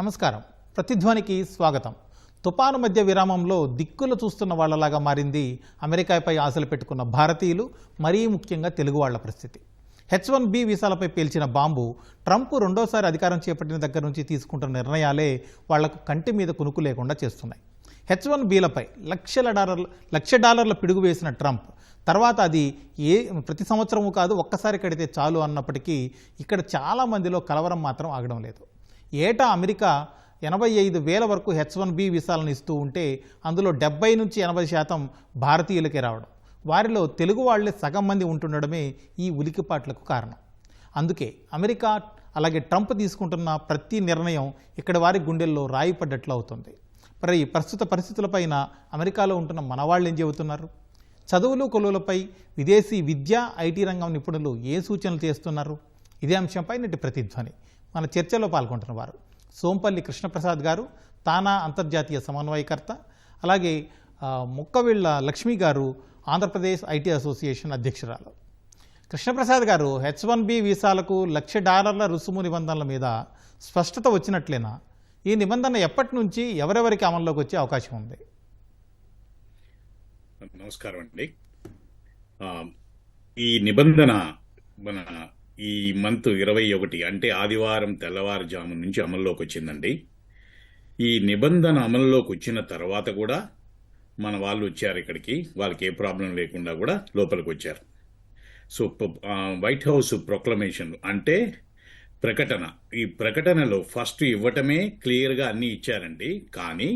నమస్కారం. ప్రతిధ్వనికి స్వాగతం. తుపాను మధ్య విరామంలో దిక్కులు చూస్తున్న వాళ్లలాగా మారింది అమెరికాపై ఆశలు పెట్టుకున్న భారతీయులు, మరీ ముఖ్యంగా తెలుగు వాళ్ల పరిస్థితి. H1B వీసాలపై పేల్చిన బాంబు ట్రంప్ రెండోసారి అధికారం చేపట్టిన దగ్గర నుంచి తీసుకుంటున్న నిర్ణయాలే వాళ్లకు కంటి మీద కునుకు లేకుండా చేస్తున్నాయి. H1Bలపై $1,00,000 పిడుగు వేసిన ట్రంప్ తర్వాత అది ప్రతి సంవత్సరము కాదు, ఒక్కసారి కడితే చాలు అన్నప్పటికీ ఇక్కడ చాలామందిలో కలవరం మాత్రం ఆగడం లేదు. ఏటా అమెరికా 85,000 వరకు H1B వీసాలను ఇస్తూ ఉంటే అందులో 70 నుంచి 80% భారతీయులకే రావడం, వారిలో తెలుగు వాళ్లే సగం మంది ఉంటుండడమే ఈ ఉలికిపాట్లకు కారణం. అందుకే అమెరికా అలాగే ట్రంప్ తీసుకుంటున్న ప్రతి నిర్ణయం ఇక్కడ వారి గుండెల్లో రాయి పడ్డట్లు అవుతుంది. మరి ప్రస్తుత పరిస్థితులపైన అమెరికాలో ఉంటున్న మనవాళ్ళు ఏం చెబుతున్నారు? చదువులు కొలువులపై విదేశీ విద్య, ఐటీ రంగం నిపుణులు ఏ సూచనలు చేస్తున్నారు? ఇదే అంశంపై నేటి ప్రతిధ్వని. మన చర్చలో పాల్గొంటున్న వారు సోంపల్లి కృష్ణప్రసాద్ గారు, తానా అంతర్జాతీయ సమన్వయకర్త, అలాగే ముక్కవిళ్ళ లక్ష్మి గారు, ఆంధ్రప్రదేశ్ ఐటీ అసోసియేషన్ అధ్యక్షురాలు. కృష్ణప్రసాద్ గారు, H1B వీసాలకు $1,00,000 రుసుము నిబంధనల మీద స్పష్టత వచ్చినట్లేనా? ఈ నిబంధన ఎప్పటి నుంచి ఎవరెవరికి అమల్లోకి వచ్చే అవకాశం ఉంది? నమస్కారం అండి. ఈ నిబంధన మన ఈ మంత్ 21 అంటే ఆదివారం తెల్లవారుజాము నుంచి అమల్లోకి వచ్చిందండి. ఈ నిబంధన అమల్లోకి వచ్చిన తర్వాత కూడా మన వాళ్ళు వచ్చారు ఇక్కడికి, వాళ్ళకి ఏ ప్రాబ్లం లేకుండా కూడా లోపలికి వచ్చారు. సో వైట్ హౌస్ ప్రొక్లమేషన్ అంటే ప్రకటన, ఈ ప్రకటనలో ఫస్ట్ ఇవ్వటమే క్లియర్గా అన్నీ ఇచ్చారండి. కానీ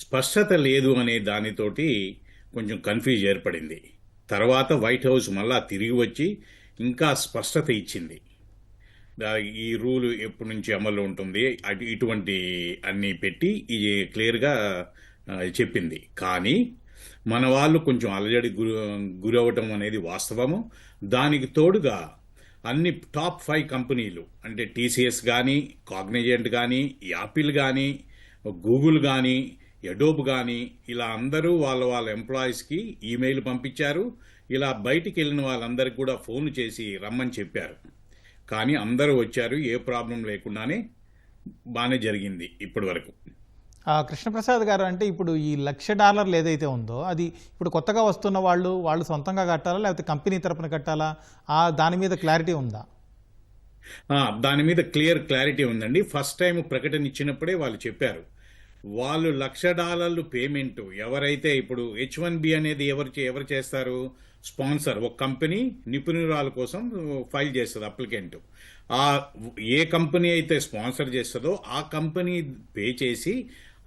స్పష్టత లేదు అనే దానితోటి కొంచెం కన్ఫ్యూజ్ ఏర్పడింది. తర్వాత వైట్ హౌస్ మళ్ళా తిరిగి వచ్చి ఇంకా స్పష్టత ఇచ్చింది. ఈ రూలు ఎప్పటి నుంచి అమల్లో ఉంటుంది, ఇటువంటి అన్నీ పెట్టి ఇది క్లియర్గా చెప్పింది. కానీ మన వాళ్ళు కొంచెం అలజడి గురవటం అనేది వాస్తవము. దానికి తోడుగా అన్ని టాప్ 5 కంపెనీలు అంటే TCS కానీ, కాగ్నిజెంట్ కానీ, యాపిల్ కానీ, గూగుల్ కానీ, అడోబ్ కానీ ఇలా అందరూ వాళ్ళ ఎంప్లాయీస్కి ఈమెయిల్ పంపించారు. ఇలా బయటికి వెళ్ళిన వాళ్ళందరికీ కూడా ఫోన్ చేసి రమ్మని చెప్పారు. కానీ అందరూ వచ్చారు, ఏ ప్రాబ్లం లేకుండానే బాగానే జరిగింది ఇప్పటి వరకు. కృష్ణప్రసాద్ గారు, అంటే ఇప్పుడు ఈ $1,00,000 ఏదైతే ఉందో అది ఇప్పుడు కొత్తగా వస్తున్న వాళ్ళు సొంతంగా కట్టాలా లేకపోతే కంపెనీ తరపున కట్టాలా? దాని మీద క్లారిటీ ఉందా? దాని మీద క్లారిటీ ఉందండి. ఫస్ట్ టైం ప్రకటన ఇచ్చినప్పుడే వాళ్ళు చెప్పారు, వాళ్ళు $1,00,000 పేమెంట్ ఎవరైతే ఇప్పుడు H1B అనేది ఎవరు చేస్తారు? స్పాన్సర్, ఒక కంపెనీ నిపుణురాల కోసం ఫైల్ చేస్తుంది అప్లికెంట్. ఏ కంపెనీ అయితే స్పాన్సర్ చేస్తుందో ఆ కంపెనీ పే చేసి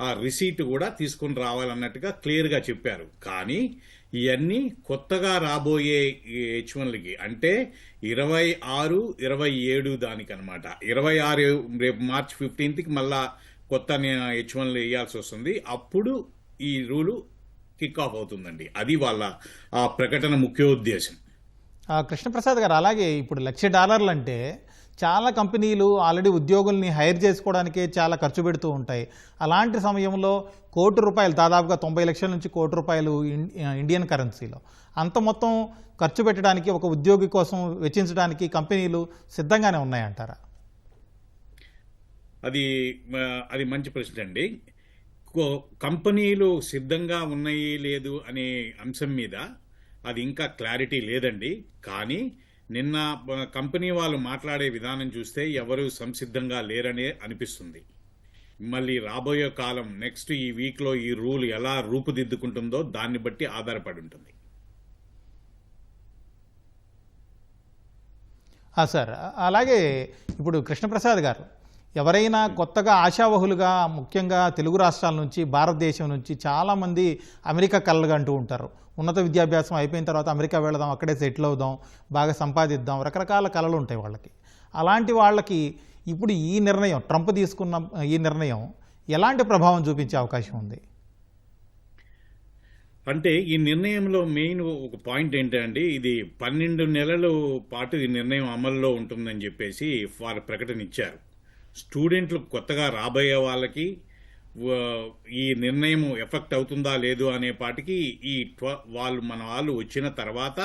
ఆ రిసీట్ కూడా తీసుకుని రావాలన్నట్టుగా క్లియర్గా చెప్పారు. కానీ ఇవన్నీ కొత్తగా రాబోయే H1లకి అంటే 26, 27 దానికనమాట. 26 రేపు March 15కి మళ్ళా కొత్త H1లు వేయాల్సి వస్తుంది. అప్పుడు ఈ రూలు కిక్ ఆఫ్ అవుతుందండి. అది వాళ్ళ ఆ ప్రకటన ముఖ్యోద్దేశం. కృష్ణప్రసాద్ గారు, అలాగే ఇప్పుడు $1,00,000 అంటే చాలా కంపెనీలు ఆల్రెడీ ఉద్యోగుల్ని హైర్ చేసుకోవడానికే చాలా ఖర్చు పెడుతూ ఉంటాయి. అలాంటి సమయంలో ₹1,00,000, దాదాపుగా 90 లక్షల నుంచి ₹1,00,000 ఇండియన్ కరెన్సీలో అంత మొత్తం ఖర్చు పెట్టడానికి ఒక ఉద్యోగి కోసం వెచ్చించడానికి కంపెనీలు సిద్ధంగానే ఉన్నాయంటారా? అది మంచి ప్రశ్న అండి. కంపెనీలు సిద్ధంగా ఉన్నాయి లేదు అనే అంశం మీద అది ఇంకా క్లారిటీ లేదండి. కానీ నిన్న కంపెనీ వాళ్ళు మాట్లాడే విధానం చూస్తే ఎవరు సంసిద్ధంగా లేరనే అనిపిస్తుంది. మళ్ళీ రాబోయే కాలం నెక్స్ట్ ఈ వీక్లో ఈ రూల్ ఎలా రూపుదిద్దుకుంటుందో దాన్ని బట్టి ఆధారపడి ఉంటుంది. సార్, అలాగే ఇప్పుడు కృష్ణప్రసాద్ గారు, ఎవరైనా కొత్తగా ఆశావహులుగా ముఖ్యంగా తెలుగు రాష్ట్రాల నుంచి, భారతదేశం నుంచి చాలామంది అమెరికా కలలుగా అంటూ ఉంటారు. ఉన్నత విద్యాభ్యాసం అయిపోయిన తర్వాత అమెరికా వెళదాం, అక్కడే సెటిల్ అవుదాం, బాగా సంపాదిద్దాం, రకరకాల కళలు ఉంటాయి వాళ్ళకి. అలాంటి వాళ్ళకి ఇప్పుడు ఈ నిర్ణయం, ట్రంప్ తీసుకున్న ఈ నిర్ణయం ఎలాంటి ప్రభావం చూపించే అవకాశం ఉంది? అంటే ఈ నిర్ణయంలో మెయిన్ ఒక పాయింట్ ఏంటంటే, ఇది 12 నెలల పాటు ఈ నిర్ణయం అమల్లో ఉంటుందని చెప్పేసి వారు ప్రకటన ఇచ్చారు. స్టూడెంట్లు కొత్తగా రాబోయే వాళ్ళకి ఈ నిర్ణయం ఎఫెక్ట్ అవుతుందా లేదు అనే పాటికి మన వాళ్ళు వచ్చిన తర్వాత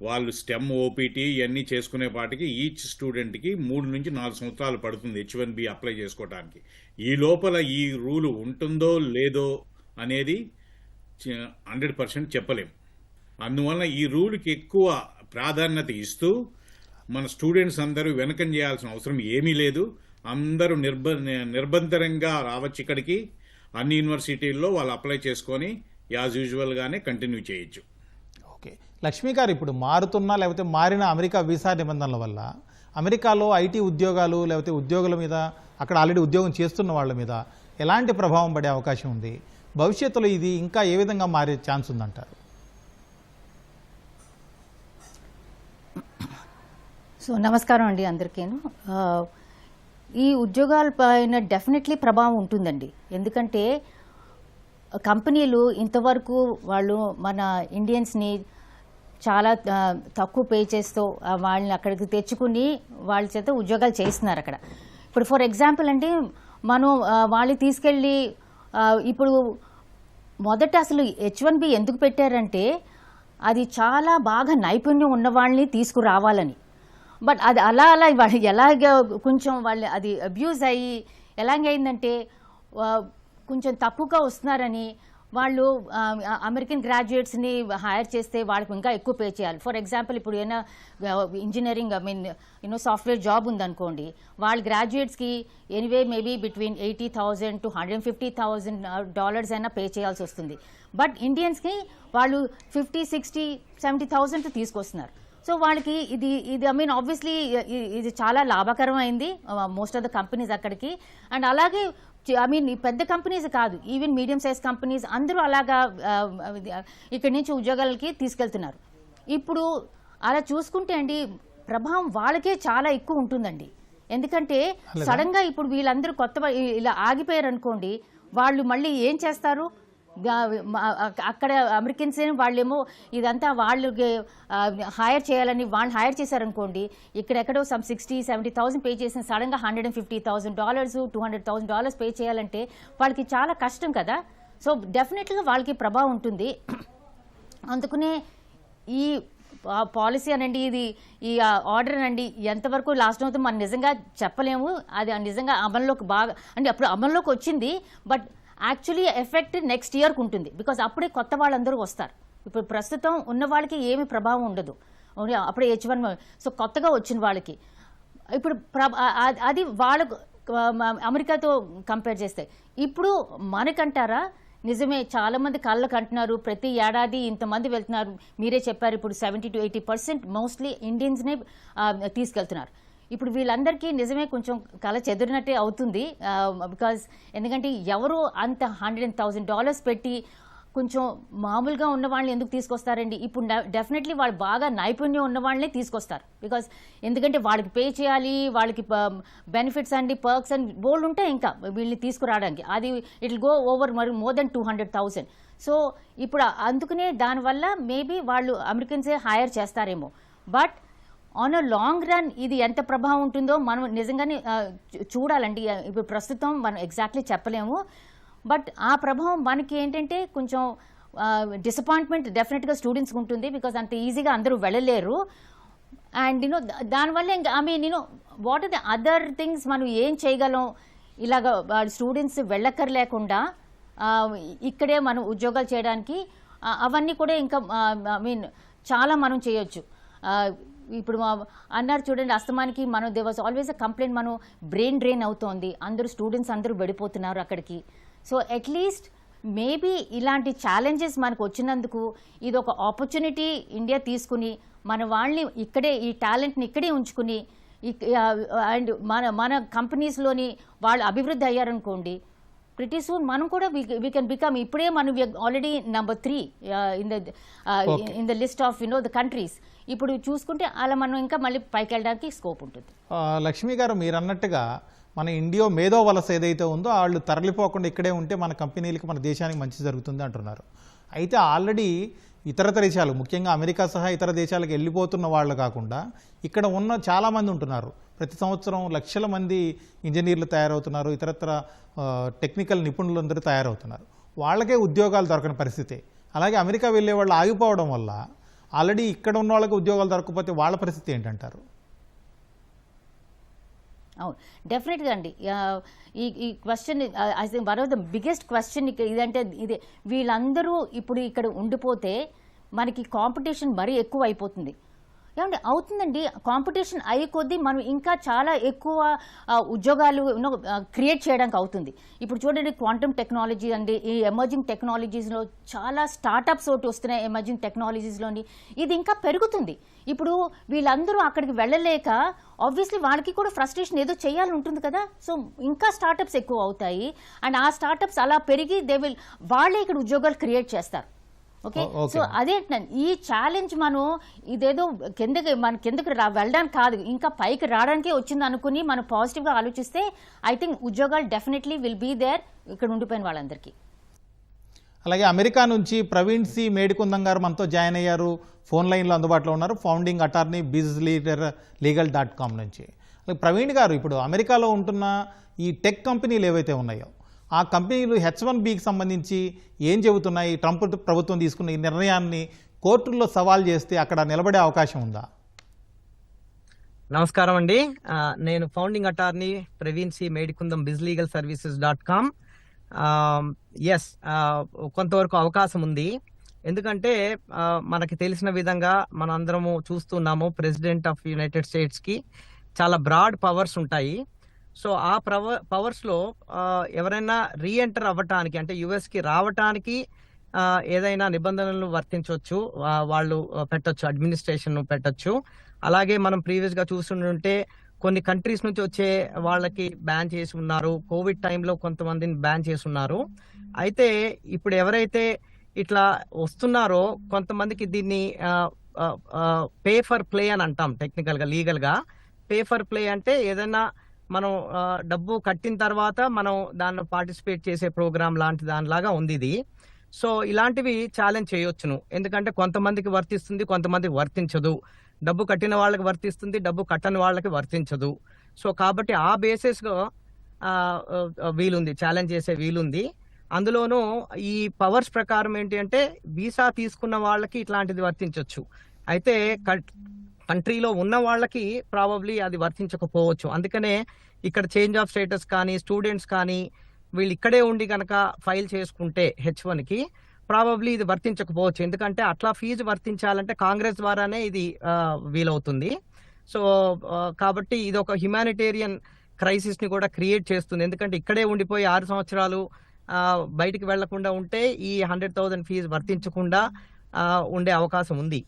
వాళ్ళు స్టెమ్ ఓపీటీ ఇవన్నీ చేసుకునే పాటికి ఈచ్ స్టూడెంట్కి 3 నుంచి 4 సంవత్సరాలు పడుతుంది H1B అప్లై చేసుకోవడానికి. ఈ లోపల ఈ రూలు ఉంటుందో లేదో అనేది 100% చెప్పలేం. అందువల్ల ఈ రూల్కి ఎక్కువ ప్రాధాన్యత ఇస్తూ మన స్టూడెంట్స్ అందరూ వెనకం చేయాల్సిన అవసరం ఏమీ లేదు. అందరూ నిర్బంధంగా రావచ్చు ఇక్కడికి. అన్ని యూనివర్సిటీల్లో వాళ్ళు అప్లై చేసుకొని యాజ్ యూజువల్గానే కంటిన్యూ చేయొచ్చు. ఓకే, లక్ష్మీ గారు, ఇప్పుడు మారుతున్న లేకపోతే మారిన అమెరికా వీసా నిబంధనల వల్ల అమెరికాలో ఐటీ ఉద్యోగాలు లేకపోతే ఉద్యోగుల మీద, అక్కడ ఆల్రెడీ ఉద్యోగం చేస్తున్న వాళ్ళ మీద ఎలాంటి ప్రభావం పడే అవకాశం ఉంది? భవిష్యత్తులో ఇది ఇంకా ఏ విధంగా మారే ఛాన్స్ ఉందంటారు? సో నమస్కారం అండి అందరికీను. ఈ ఉద్యోగాల పైన డెఫినెట్లీ ప్రభావం ఉంటుందండి. ఎందుకంటే కంపెనీలు ఇంతవరకు వాళ్ళు మన ఇండియన్స్ని చాలా తక్కువ పే చేస్తూ వాళ్ళని అక్కడికి తెచ్చుకుని వాళ్ళ చేత ఉద్యోగాలు చేస్తున్నారు అక్కడ. ఇప్పుడు ఫర్ ఎగ్జాంపుల్ అంటే మనం వాళ్ళు తీసుకెళ్ళి ఇప్పుడు మొదట అసలు H1B ఎందుకు పెట్టారంటే అది చాలా బాగా నైపుణ్యం ఉన్న వాళ్ళని తీసుకురావాలని. బట్ అది అలా వాళ్ళు ఎలాగ కొంచెం వాళ్ళు అది అబ్యూజ్ అయ్యి ఎలాగైందంటే కొంచెం తక్కువగా వస్తున్నారని వాళ్ళు అమెరికన్ గ్రాడ్యుయేట్స్ని హైర్ చేస్తే వాళ్ళకి ఇంకా ఎక్కువ పే చేయాలి. ఫర్ ఎగ్జాంపుల్ ఇప్పుడు ఏమైనా ఇంజనీరింగ్ సాఫ్ట్వేర్ జాబ్ ఉందనుకోండి, వాళ్ళ గ్రాడ్యుయేట్స్కి ఎనీవే మేబీ బిట్వీన్ $80,000 to $150,000 అయినా పే చేయాల్సి వస్తుంది. బట్ ఇండియన్స్కి వాళ్ళు 50, 60, 70,000 తీసుకొస్తున్నారు. సో వాళ్ళకి ఇది ఆబ్వియస్లీ ఇది చాలా లాభకరం అయింది మోస్ట్ ఆఫ్ ద కంపెనీస్ అక్కడికి. అండ్ అలాగే ఈ పెద్ద కంపెనీస్ కాదు, ఈవెన్ మీడియం సైజ్ కంపెనీస్ అందరూ అలాగా ఇక్కడి నుంచి ఉద్యోగాలకి తీసుకెళ్తున్నారు. ఇప్పుడు అలా చూసుకుంటే అండి ప్రభావం వాళ్ళకే చాలా ఎక్కువ ఉంటుందండి. ఎందుకంటే సడన్గా ఇప్పుడు వీళ్ళందరూ కొత్త ఇలా ఆగిపోయారు అనుకోండి, వాళ్ళు మళ్ళీ ఏం చేస్తారు? అక్కడ అమెరికన్స్ వాళ్ళేమో ఇదంతా వాళ్ళకి హైర్ చేయాలని వాళ్ళు హైర్ చేశారనుకోండి, ఇక్కడెక్కడో సమ్ 60-70,000 పే చేసిన సడన్గా $150,000 $200,000 పే చేయాలంటే వాళ్ళకి చాలా కష్టం కదా. సో డెఫినెట్గా వాళ్ళకి ప్రభావం ఉంటుంది. అందుకనే ఈ పాలసీ అనండి, ఈ ఆర్డర్ అనండి ఎంతవరకు లాస్ట్ అవుతుందో మనం నిజంగా చెప్పలేము. అది నిజంగా అమల్లోకి బాగా అంటే అప్పుడు అమల్లోకి వచ్చింది, బట్ యాక్చువల్లీ ఎఫెక్ట్ నెక్స్ట్ ఇయర్కి ఉంటుంది. బికాజ్ అప్పుడే కొత్త వాళ్ళందరూ వస్తారు. ఇప్పుడు ప్రస్తుతం ఉన్న వాళ్ళకి ఏమి ప్రభావం ఉండదు, అప్పుడే H1. సో కొత్తగా వచ్చిన వాళ్ళకి ఇప్పుడు అది వాళ్ళకు అమెరికాతో కంపేర్ చేస్తే ఇప్పుడు మనకంటారా నిజమే చాలామంది కళ్ళకు అంటున్నారు, ప్రతి ఏడాది ఇంతమంది వెళ్తున్నారు. మీరే చెప్పారు ఇప్పుడు 70 to 80% మోస్ట్లీ ఇండియన్స్నే తీసుకెళ్తున్నారు. ఇప్పుడు వీళ్ళందరికీ నిజమే కొంచెం కళ చెదిరినట్టే అవుతుంది. బికాజ్ ఎందుకంటే ఎవరు అంత $100,000 పెట్టి కొంచెం మామూలుగా ఉన్న వాళ్ళని ఎందుకు తీసుకొస్తారండి? ఇప్పుడు డెఫినెట్లీ వాళ్ళు బాగా నైపుణ్యం ఉన్న వాళ్ళని తీసుకొస్తారు. బికాజ్ ఎందుకంటే వాళ్ళకి పే చేయాలి, వాళ్ళకి బెనిఫిట్స్ అండి, పర్క్స్ అండ్ బోల్డ్ ఉంటాయి ఇంకా వీళ్ళని తీసుకురావడానికి. అది it go over more than 200,000. So ఇప్పుడు అందుకనే దానివల్ల మేబీ వాళ్ళు అమెరికన్సే హైర్ చేస్తారేమో. But on a long run ఇది ఎంత ప్రభావం ఉంటుందో మనం నిజంగానే చూడాలండి. ఇప్పుడు ప్రస్తుతం మనం ఎగ్జాక్ట్లీ చెప్పలేము. బట్ ఆ ప్రభావం మనకి ఏంటంటే కొంచెం డిసప్పాయింట్మెంట్ డెఫినెట్గా స్టూడెంట్స్కి ఉంటుంది. బికాజ్ అంత ఈజీగా అందరూ వెళ్ళలేరు. అండ్ దానివల్ల ఇంకా what are the other things మనం ఏం చేయగలం? ఇలాగ స్టూడెంట్స్ వెళ్ళక్కర్లేకుండా ఇక్కడే మనం ఉద్యోగాలు చేయడానికి అవన్నీ కూడా ఇంకా చాలా మనం చేయొచ్చు. ఇప్పుడు అన్నారు చూడండి, అస్తమానికి మనం they was always a complaint, మనం బ్రెయిన్ డ్రైన్ అవుతోంది, స్టూడెంట్స్ అందరూ వెళ్ళిపోతున్నారు అక్కడికి. సో అట్లీస్ట్ మేబీ ఇలాంటి ఛాలెంజెస్ మనకు వచ్చినందుకు ఇది ఒక ఆపర్చునిటీ ఇండియా తీసుకుని మన వాళ్ళని ఇక్కడే ఈ టాలెంట్ని ఇక్కడే ఉంచుకుని అండ్ మన కంపెనీస్లోని వాళ్ళు అభివృద్ధి అయ్యారనుకోండి, ప్రిటీ సూన్ మనం కూడా వీ కెన్ బికమ్, ఇప్పుడే మనం already number 3 in the list of the countries. ఇప్పుడు చూసుకుంటే అలా మనం ఇంకా మళ్ళీ పైకి వెళ్ళడానికి స్కోప్ ఉంటుంది. లక్ష్మి గారు, మీరు అన్నట్టుగా మన ఇండియా మేధో వలస ఏదైతే ఉందో వాళ్ళు తరలిపోకుండా ఇక్కడే ఉంటే మన కంపెనీలకి మన దేశానికి మంచి జరుగుతుంది అంటున్నారు. అయితే ఆల్రెడీ ఇతర దేశాలు, ముఖ్యంగా అమెరికా సహా ఇతర దేశాలకు వెళ్ళిపోతున్న వాళ్ళు కాకుండా ఇక్కడ ఉన్న చాలామంది ఉంటున్నారు. ప్రతి సంవత్సరం లక్షల మంది ఇంజనీర్లు తయారవుతున్నారు, ఇతరత్ర టెక్నికల్ నిపుణులందరూ తయారవుతున్నారు. వాళ్ళకే ఉద్యోగాలు దొరకని పరిస్థితి. అలాగే అమెరికా వెళ్ళే వాళ్ళు ఆగిపోవడం వల్ల ఆల్రెడీ ఇక్కడ ఉన్న వాళ్ళకి ఉద్యోగాలు దొరకకపోతే వాళ్ళ పరిస్థితి ఏంటంటారు? అవును, డెఫినెట్గా అండి. ఈ question I think one of the biggest question ఇదంటే ఇదే. వీళ్ళందరూ ఇప్పుడు ఇక్కడ ఉండిపోతే మనకి కాంపిటీషన్ మరీ ఎక్కువ అయిపోతుంది. ఏమంటే అవుతుందండి, కాంపిటీషన్ అయ్యే కొద్దీ మనం ఇంకా చాలా ఎక్కువ ఉద్యోగాలు క్రియేట్ చేయడానికి అవుతుంది. ఇప్పుడు చూడండి, క్వాంటమ్ టెక్నాలజీ అండి, ఈ ఎమర్జింగ్ టెక్నాలజీస్లో చాలా స్టార్టప్స్ ఒకటి వస్తున్నాయి ఎమర్జింగ్ టెక్నాలజీస్లోని. ఇది ఇంకా పెరుగుతుంది. ఇప్పుడు వీళ్ళందరూ అక్కడికి వెళ్ళలేక ఆబ్వియస్లీ వాళ్ళకి కూడా ఫ్రస్ట్రేషన్ ఏదో చేయాలని ఉంటుంది కదా. సో ఇంకా స్టార్టప్స్ ఎక్కువ అవుతాయి. అండ్ ఆ స్టార్టప్స్ అలా పెరిగి వాళ్ళే ఇక్కడ ఉద్యోగాలు క్రియేట్ చేస్తారు. ఓకే, సో అదే ఈ ఛాలెంజ్ మనం ఇదేదో కిందకి వెళ్ళడానికి కాదు, ఇంకా పైకి రావడానికే వచ్చింది అనుకుని మనం పాజిటివ్గా ఆలోచిస్తే ఐ థింక్ ఉద్యోగాలు డెఫినెట్లీ విల్ బీ దేర్ ఇక్కడ ఉండిపోయిన వాళ్ళందరికీ. అలాగే అమెరికా నుంచి ప్రవీణ్ సి మేడికుందం గారు మనతో జాయిన్ అయ్యారు, ఫోన్ లైన్లో అందుబాటులో ఉన్నారు. ఫౌండింగ్ అటార్నీ bizlegal.com నుంచి. అలాగే ప్రవీణ్ గారు, ఇప్పుడు అమెరికాలో ఉంటున్న ఈ టెక్ కంపెనీలు ఏవైతే ఉన్నాయో ఆ కంపెనీలు H1Bకి సంబంధించి ఏం చెబుతున్నాయి? ట్రంప్ ప్రభుత్వం తీసుకున్న ఈ నిర్ణయాన్ని కోర్టుల్లో సవాల్ చేస్తే అక్కడ నిలబడే అవకాశం ఉందా? నమస్కారం అండి, నేను founding attorney Praveen C Medikundam bizlegalservices.com. Yes, కొంతవరకు అవకాశం ఉంది. ఎందుకంటే మనకి తెలిసిన విధంగా మనందరము చూస్తున్నాము, ప్రెసిడెంట్ ఆఫ్ యునైటెడ్ స్టేట్స్కి చాలా బ్రాడ్ పవర్స్ ఉంటాయి. సో ఆ పవర్స్లో ఎవరైనా రీఎంటర్ అవ్వటానికి, అంటే యుఎస్కి రావటానికి ఏదైనా నిబంధనలను వర్తించవచ్చు, వాళ్ళు పెట్టచ్చు, అడ్మినిస్ట్రేషన్ పెట్టచ్చు. అలాగే మనం ప్రీవియస్గా చూస్తుంటే కొన్ని కంట్రీస్ నుంచి వచ్చే వాళ్ళకి బ్యాన్ చేసి ఉన్నారు. కోవిడ్ టైంలో కొంతమందిని బ్యాన్ చేసి ఉన్నారు. అయితే ఇప్పుడు ఎవరైతే ఇట్లా వస్తున్నారో కొంతమందికి దీన్ని పే ఫర్ ప్లే అని అంటాం టెక్నికల్గా, లీగల్గా. పే ఫర్ ప్లే అంటే ఏదైనా మనం డబ్బు కట్టిన తర్వాత మనం దాన్ని పార్టిసిపేట్ చేసే ప్రోగ్రామ్ లాంటి దానిలాగా ఉంది ఇది. సో ఇలాంటివి ఛాలెంజ్ చేయొచ్చును, ఎందుకంటే కొంతమందికి వర్తిస్తుంది, కొంతమందికి వర్తించదు. డబ్బు కట్టిన వాళ్ళకి వర్తిస్తుంది, డబ్బు కట్టని వాళ్ళకి వర్తించదు. సో కాబట్టి ఆ బేసిస్లో వీలుంది, ఛాలెంజ్ చేసే వీలుంది. అందులోనూ ఈ పవర్స్ ప్రకారం ఏంటి అంటే వీసా తీసుకున్న వాళ్ళకి ఇట్లాంటిది వర్తించవచ్చు. అయితే కంట్రీలో ఉన్న వాళ్ళకి ప్రాబబ్లీ అది వర్తించకపోవచ్చు. అందుకనే ఇక్కడ చేంజ్ ఆఫ్ స్టేటస్ కానీ స్టూడెంట్స్ కానీ వీళ్ళు ఇక్కడే ఉండి కనుక ఫైల్ చేసుకుంటే H1కి ప్రాబబ్లీ ఇది వర్తించకపోవచ్చు. ఎందుకంటే అట్లా ఫీజు వర్తించాలంటే కాంగ్రెస్ ద్వారానే ఇది వీలవుతుంది. సో కాబట్టి ఇది ఒక హ్యుమానిటేరియన్ క్రైసిస్ని కూడా క్రియేట్ చేస్తుంది. ఎందుకంటే ఇక్కడే ఉండిపోయి 6 సంవత్సరాలు బయటికి వెళ్లకుండా ఉంటే ఈ 100,000 ఫీజు వర్తించకుండా ఉండే అవకాశం ఉంది.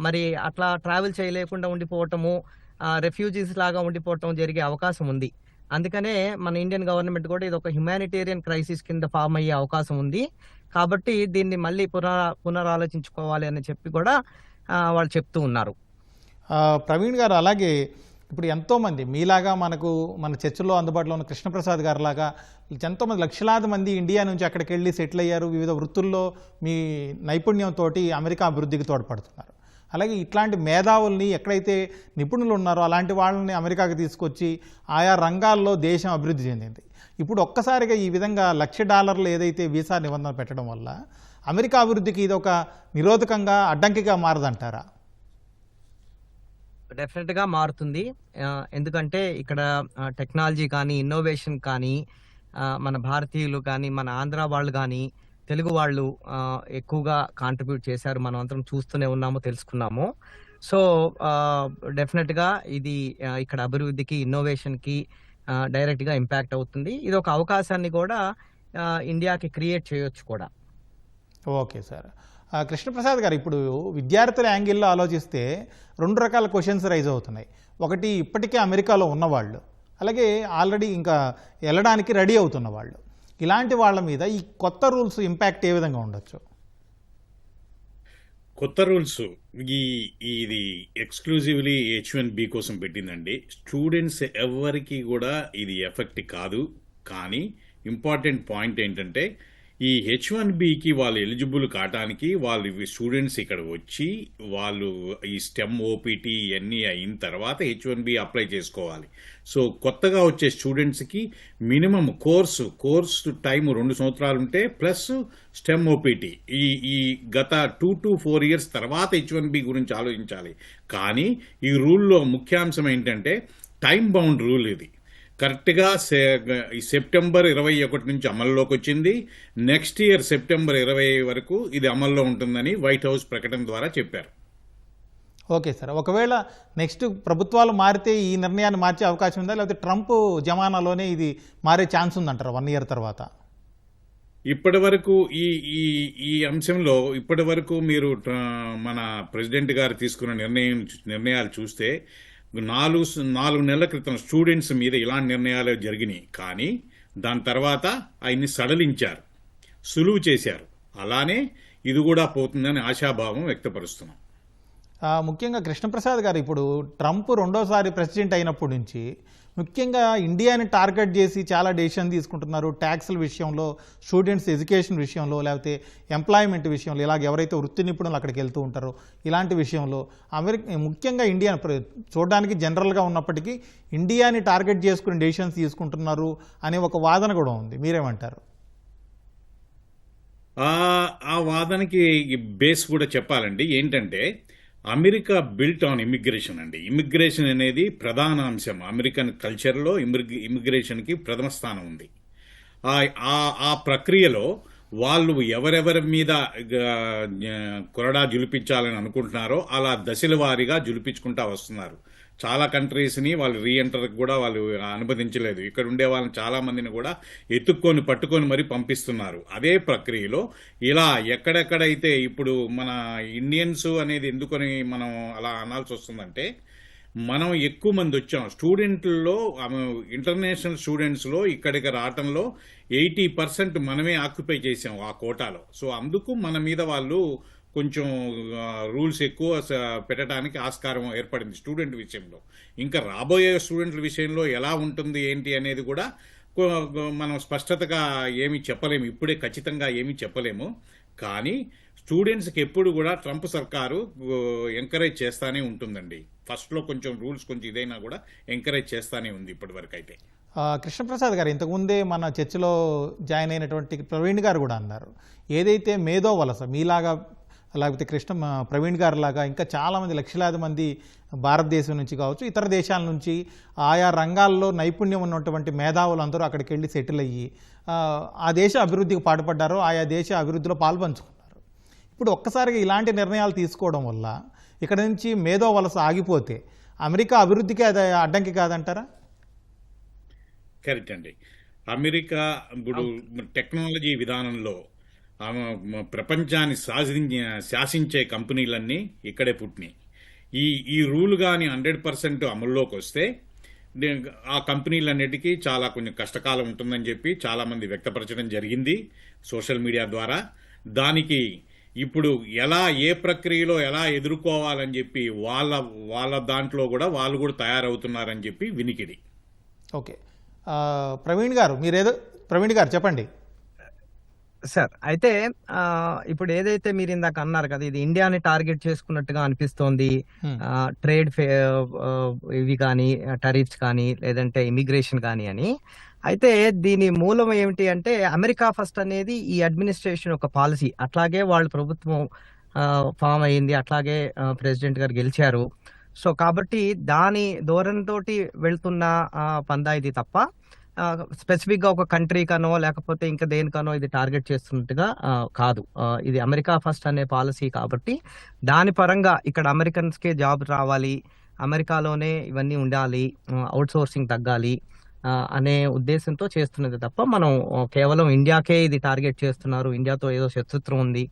మరి అట్లా ట్రావెల్ చేయలేకుండా ఉండిపోవటము, రెఫ్యూజీస్ లాగా ఉండిపోవటం జరిగే అవకాశం ఉంది. అందుకనే మన ఇండియన్ గవర్నమెంట్ కూడా ఇది ఒక హ్యుమానిటేరియన్ క్రైసిస్ కింద ఫామ్ అయ్యే అవకాశం ఉంది. కాబట్టి దీన్ని మళ్ళీ పునరాలోచించుకోవాలి అని చెప్పి కూడా వాళ్ళు చెప్తూ ఉన్నారు. ప్రవీణ్ గారు, అలాగే ఇప్పుడు ఎంతోమంది మీలాగా మన చర్చలో అందుబాటులో ఉన్న కృష్ణప్రసాద్ గారు లాగా ఎంతోమంది లక్షలాది మంది ఇండియా నుంచి అక్కడికి వెళ్ళి సెటిల్ అయ్యారు. వివిధ వృత్తుల్లో మీ నైపుణ్యంతో అమెరికా అభివృద్ధికి తోడ్పడుతున్నారు. అలాగే ఇట్లాంటి మేధావుల్ని, ఎక్కడైతే నిపుణులు ఉన్నారో అలాంటి వాళ్ళని అమెరికాకి తీసుకొచ్చి ఆయా రంగాల్లో దేశం అభివృద్ధి చెందింది. ఇప్పుడు ఒక్కసారిగా ఈ విధంగా $1,00,000 ఏదైతే వీసా నిబంధన పెట్టడం వల్ల అమెరికా అభివృద్ధికి ఇది ఒక నిరోధకంగా, అడ్డంకిగా మారదంటారా? డెఫినెట్గా మారుతుంది. ఎందుకంటే ఇక్కడ టెక్నాలజీ కానీ, ఇన్నోవేషన్ కానీ, మన భారతీయులు కానీ, మన ఆంధ్ర వాళ్ళు కానీ, తెలుగు వాళ్ళు ఎక్కువగా కాంట్రిబ్యూట్ చేశారు. మనం అందరం చూస్తూనే ఉన్నాము, తెలుసుకున్నాము. సో డెఫినెట్గా ఇది ఇక్కడ అభివృద్ధికి, ఇన్నోవేషన్కి డైరెక్ట్గా ఇంపాక్ట్ అవుతుంది. ఇది ఒక అవకాశాన్ని కూడా ఇండియాకి క్రియేట్ చేయొచ్చు కూడా. Okay sir. కృష్ణప్రసాద్ గారు, ఇప్పుడు విద్యార్థుల యాంగిల్లో ఆలోచిస్తే 2 రకాల క్వశ్చన్స్ రైజ్ అవుతున్నాయి. ఒకటి, ఇప్పటికే అమెరికాలో ఉన్నవాళ్ళు, అలాగే ఆల్రెడీ ఇంకా వెళ్ళడానికి రెడీ అవుతున్న వాళ్ళు. ఇలాంటి వాళ్ళ మీద ఈ కొత్త రూల్స్ ఇంపాక్ట్ ఏ విధంగా ఉండొచ్చు? కొత్త రూల్స్ ఇది ఎక్స్క్లూజివ్లీ H1B కోసం పెట్టిందండి. స్టూడెంట్స్ ఎవరికి కూడా ఇది ఎఫెక్ట్ కాదు. కానీ ఇంపార్టెంట్ పాయింట్ ఏంటంటే ఈ H1Bకి వాళ్ళు ఎలిజిబుల్ కావటానికి వాళ్ళు స్టూడెంట్స్ ఇక్కడ వచ్చి వాళ్ళు ఈ స్టెమ్ ఓపీటీ ఇవన్నీ అయిన తర్వాత H1B అప్లై చేసుకోవాలి. సో కొత్తగా వచ్చే స్టూడెంట్స్కి మినిమం కోర్సు టైం 2 సంవత్సరాలు ఉంటే ప్లస్ స్టెమ్ ఓపీటీ ఈ గత 2 to 4 years తర్వాత H1B గురించి ఆలోచించాలి. కానీ ఈ రూల్లో ముఖ్యాంశం ఏంటంటే టైం బౌండ్ రూల్. ఇది కరెక్ట్గా సెప్టెంబర్ 21 నుంచి అమల్లోకి వచ్చింది. నెక్స్ట్ ఇయర్ సెప్టెంబర్ 20 వరకు ఇది అమల్లో ఉంటుందని వైట్ హౌస్ ప్రకటన ద్వారా చెప్పారు. ఓకే సార్, ఒకవేళ నెక్స్ట్ ప్రభుత్వాలు మారితే ఈ నిర్ణయాన్ని మార్చే అవకాశం ఉందా, లేకపోతే ట్రంప్ జమానాలోనే ఇది మారే ఛాన్స్ ఉందంటారా 1 year తర్వాత? ఇప్పటి వరకు ఈ అంశంలో ఇప్పటి వరకు మీరు మన ప్రెసిడెంట్ గారు తీసుకున్న నిర్ణయాలు చూస్తే 4 నెలల క్రితం స్టూడెంట్స్ మీద ఇలాంటి నిర్ణయాలు జరిగినాయి. కానీ దాని తర్వాత ఆయన్ని సడలించారు, సులువు చేశారు. అలానే ఇది కూడా పోతుందని ఆశాభావం వ్యక్తపరుస్తున్నాం. ముఖ్యంగా కృష్ణప్రసాద్ గారు, ఇప్పుడు ట్రంప్ 2వసారి ప్రెసిడెంట్ అయినప్పటి నుంచి ముఖ్యంగా ఇండియాని టార్గెట్ చేసి చాలా డెసిషన్ తీసుకుంటున్నారు. ట్యాక్స్ల విషయంలో, స్టూడెంట్స్ ఎడ్యుకేషన్ విషయంలో, లేకపోతే ఎంప్లాయ్మెంట్ విషయంలో, ఇలాగ ఎవరైతే వృత్తి నిపుణులు అక్కడికి వెళ్తూ ఉంటారో ఇలాంటి విషయంలో ముఖ్యంగా ఇండియా చూడడానికి జనరల్గా ఉన్నప్పటికీ ఇండియాని టార్గెట్ చేసుకుని డెసిషన్స్ తీసుకుంటున్నారు అనే ఒక వాదన కూడా ఉంది. మీరేమంటారు? ఆ వాదనకి బేస్ కూడా చెప్పాలండి. ఏంటంటే అమెరికా బిల్ట్ ఆన్ ఇమిగ్రేషన్ అండి. ఇమిగ్రేషన్ అనేది ప్రధాన అంశం. అమెరికన్ కల్చర్లో ఇమిగ్రేషన్కి ప్రథమ స్థానం ఉంది. ఆ ప్రక్రియలో వాళ్ళు ఎవరెవరి మీద కొరడా జులిపించాలని అనుకుంటున్నారో అలా దశల వారీగా జులిపించుకుంటా వస్తున్నారు. చాలా కంట్రీస్ని వాళ్ళు రీఎంటర్కి కూడా వాళ్ళు అనుమతించలేదు. ఇక్కడ ఉండే వాళ్ళని చాలా మందిని కూడా పట్టుకొని మరీ పంపిస్తున్నారు. అదే ప్రక్రియలో ఇలా ఎక్కడెక్కడైతే ఇప్పుడు మన ఇండియన్స్ అనేది ఎందుకని మనం అలా అనాల్సి వస్తుందంటే, మనం ఎక్కువ మంది వచ్చాం స్టూడెంట్లలో, ఇంటర్నేషనల్ స్టూడెంట్స్లో ఇక్కడికి రావటంలో 80% మనమే ఆక్యుపై చేసాం ఆ కోటాలో. సో అందుకు మన మీద వాళ్ళు కొంచెం రూల్స్ ఎక్కువ పెట్టడానికి ఆస్కారం ఏర్పడింది స్టూడెంట్ విషయంలో. ఇంకా రాబోయే స్టూడెంట్ల విషయంలో ఎలా ఉంటుంది ఏంటి అనేది కూడా మనం స్పష్టతగా ఏమీ చెప్పలేము, ఇప్పుడే ఖచ్చితంగా ఏమీ చెప్పలేము. కానీ స్టూడెంట్స్కి ఎప్పుడు కూడా ట్రంప్ సర్కారు ఎంకరేజ్ చేస్తానే ఉంటుందండి. ఫస్ట్లో కొంచెం రూల్స్ కొంచెం ఇదైనా కూడా ఎంకరేజ్ చేస్తానే ఉంది ఇప్పటి వరకు అయితే. కృష్ణప్రసాద్ గారు, ఇంతకుముందే మన చర్చలో జాయిన్ అయినటువంటి ప్రవీణ్ గారు కూడా అన్నారు, ఏదైతే మేధో వలస మీలాగా లేకపోతే ప్రవీణ్ గారు లాగా ఇంకా చాలామంది లక్షలాది మంది భారతదేశం నుంచి కావచ్చు, ఇతర దేశాల నుంచి ఆయా రంగాల్లో నైపుణ్యం ఉన్నటువంటి మేధావులు అందరూ అక్కడికి వెళ్ళి సెటిల్ అయ్యి ఆ దేశ అభివృద్ధికి పాటుపడ్డారో, ఆయా దేశ అభివృద్ధిలో పాల్పంచుకున్నారు. ఇప్పుడు ఒక్కసారిగా ఇలాంటి నిర్ణయాలు తీసుకోవడం వల్ల ఇక్కడ నుంచి మేధో వలస ఆగిపోతే అమెరికా అభివృద్ధికి అది అడ్డంకి కాదంటారా? కరెక్ట్ అండి. అమెరికా ఇప్పుడు టెక్నాలజీ విధానంలో ప్రపంచాన్ని శాసించే కంపెనీలన్నీ ఇక్కడే పుట్టినాయి. ఈ రూల్ కానీ 100% అమల్లోకి వస్తే ఆ కంపెనీలన్నిటికీ చాలా కొంచెం కష్టకాలం ఉంటుందని చెప్పి చాలామంది వ్యక్తపరచడం జరిగింది సోషల్ మీడియా ద్వారా. దానికి ఇప్పుడు ఏ ప్రక్రియలో ఎలా ఎదుర్కోవాలని చెప్పి వాళ్ళ దాంట్లో కూడా వాళ్ళు కూడా తయారవుతున్నారని చెప్పి వినికిడి. ఓకే, ప్రవీణ్ గారు చెప్పండి సార్. అయితే ఇప్పుడు ఏదైతే మీరు ఇందాక అన్నారు కదా, ఇది ఇండియాని టార్గెట్ చేసుకున్నట్టుగా అనిపిస్తోంది. ట్రేడ్ ఇవి కానీ, టారిఫ్స్ కానీ, లేదంటే ఇమిగ్రేషన్ కానీ అని. అయితే దీని మూలం ఏమిటి అంటే, అమెరికా ఫస్ట్ అనేది ఈ అడ్మినిస్ట్రేషన్ ఒక పాలసీ. అట్లాగే వాళ్ళ ప్రభుత్వం ఫామ్ అయ్యింది, అట్లాగే ప్రెసిడెంట్ గారు గెలిచారు. సో కాబట్టి దాని ధోరణితోటి వెళ్తున్న పందా ఇది తప్ప స్పెసిఫిక్ గా ఒక కంట్రీకనో లేకపోతే ఇంకా దేనికనో ఇది టార్గెట్ చేస్తున్నట్టుగా కాదు. ఇది అమెరికా ఫస్ట్ అనే పాలసీ కాబట్టి దాని పరంగా ఇక్కడ అమెరికన్స్ కే జాబ్ రావాలి, అమెరికాలోనే ఇవన్నీ ఉండాలి, అవుట్ సోర్సింగ్ తగ్గాలి అనే ఉద్దేశంతో చేస్తున్నది తప్ప మనం కేవలం ఇండియాకే ఇది టార్గెట్ చేస్తున్నారు, ఇండియాతో ఏదో శత్రుత్వం ఉంది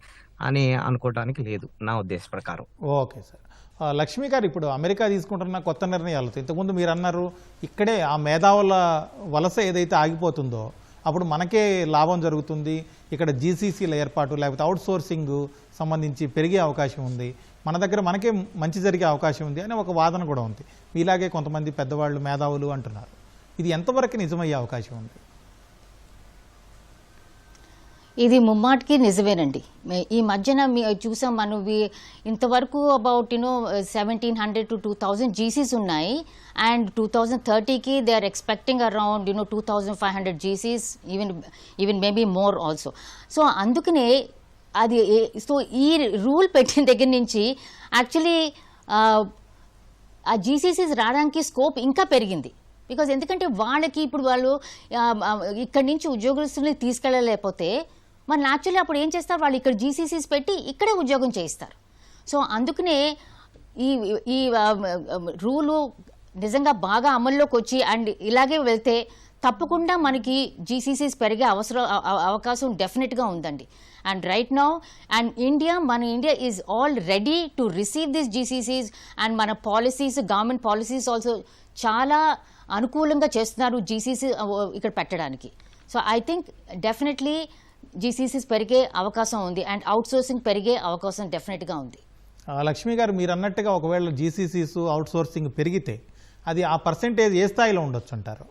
అని అనుకోవడానికి లేదు నా ఉద్దేశ ప్రకారం. Okay sir. లక్ష్మి గారు, ఇప్పుడు అమెరికా తీసుకుంటున్న కొత్త నిర్ణయాలతో ఇంతకుముందు మీరు అన్నారు ఇక్కడే ఆ మేధావుల వలస ఏదైతే ఆగిపోతుందో అప్పుడు మనకే లాభం జరుగుతుంది, ఇక్కడ జీసీసీల ఏర్పాటు లేకపోతే అవుట్ సోర్సింగ్ సంబంధించి పెరిగే అవకాశం ఉంది, మన దగ్గర మనకే మంచి జరిగే అవకాశం ఉంది అనే ఒక వాదన కూడా ఉంది. ఇలాగే కొంతమంది పెద్దవాళ్ళు మేధావులు అంటున్నారు. ఇది ఎంతవరకు నిజమయ్యే అవకాశం ఉంది? ఇది ముమ్మాటికి నిజమేనండి. ఈ మధ్యన చూసాం మనం ఇంతవరకు అబౌట్ 1700 to 2000 జీసీస్ ఉన్నాయి. అండ్ 2030కి they are expecting around 2500 GCCs, even maybe more also. So అందుకనే అది సో ఈ రూల్ పెట్టిన దగ్గర నుంచి యాక్చువల్లీ ఆ జీసీసీస్ రావడానికి స్కోప్ ఇంకా పెరిగింది. బికాజ్ ఎందుకంటే వాళ్ళకి ఇప్పుడు వాళ్ళు ఇక్కడి నుంచి ఉద్యోగస్తుల్ని తీసుకెళ్ళలేకపోతే మరి యాక్చువల్లీ అప్పుడు ఏం చేస్తారు, వాళ్ళు ఇక్కడ జీసీసీస్ పెట్టి ఇక్కడే ఉద్యోగం చేయిస్తారు. సో అందుకనే ఈ ఈ రూలు నిజంగా బాగా అమల్లోకి వచ్చి అండ్ ఇలాగే వెళ్తే తప్పకుండా మనకి జీసీసీస్ పెరిగే అవకాశం డెఫినెట్గా ఉందండి. అండ్ రైట్ నౌ మన India is all ready to receive this GCCs. And మన పాలసీస్, గవర్నమెంట్ పాలసీస్ ఆల్సో చాలా అనుకూలంగా చేస్తున్నారు జీసీసీ ఇక్కడ పెట్టడానికి. So I think definitely GCCs పెరిగే అవకాశం ఉంది అండ్ అవుట్సోర్సింగ్ పెరిగే అవకాశం డెఫినెట్గా ఉంది. లక్ష్మి గారు, మీరు అన్నట్టుగా ఒకవేళ జీసీసీస్ అవుట్సోర్సింగ్ పెరిగితే అది ఆ పర్సెంటేజ్ ఏ స్థాయిలో ఉండొచ్చు అంటారు?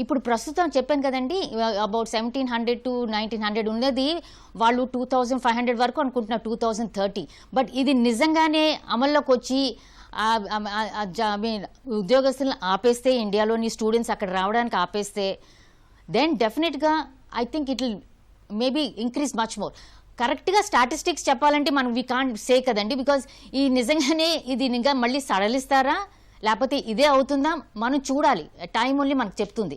ఇప్పుడు ప్రస్తుతం చెప్పాను కదండి, అబౌట్ 1700 to 1900 ఉన్నది. వాళ్ళు 2500 వరకు అనుకుంటున్నారు 2030. బట్ ఇది నిజంగానే అమల్లోకి వచ్చి ఉద్యోగస్తులను ఆపేస్తే, ఇండియాలోని స్టూడెంట్స్ అక్కడ రావడానికి ఆపేస్తే, దెన్ డెఫినెట్గా I think it will maybe increase much more. కరెక్ట్గా స్టాటిస్టిక్స్ చెప్పాలంటే మనం వీ కాంట్ సే కదండి, బికాజ్ ఈ నిజంగానే ఇది ఇంకా మళ్ళీ సడలిస్తారా లేకపోతే ఇదే అవుతుందా మనం చూడాలి. టైం ఓన్లీ మనకు చెప్తుంది.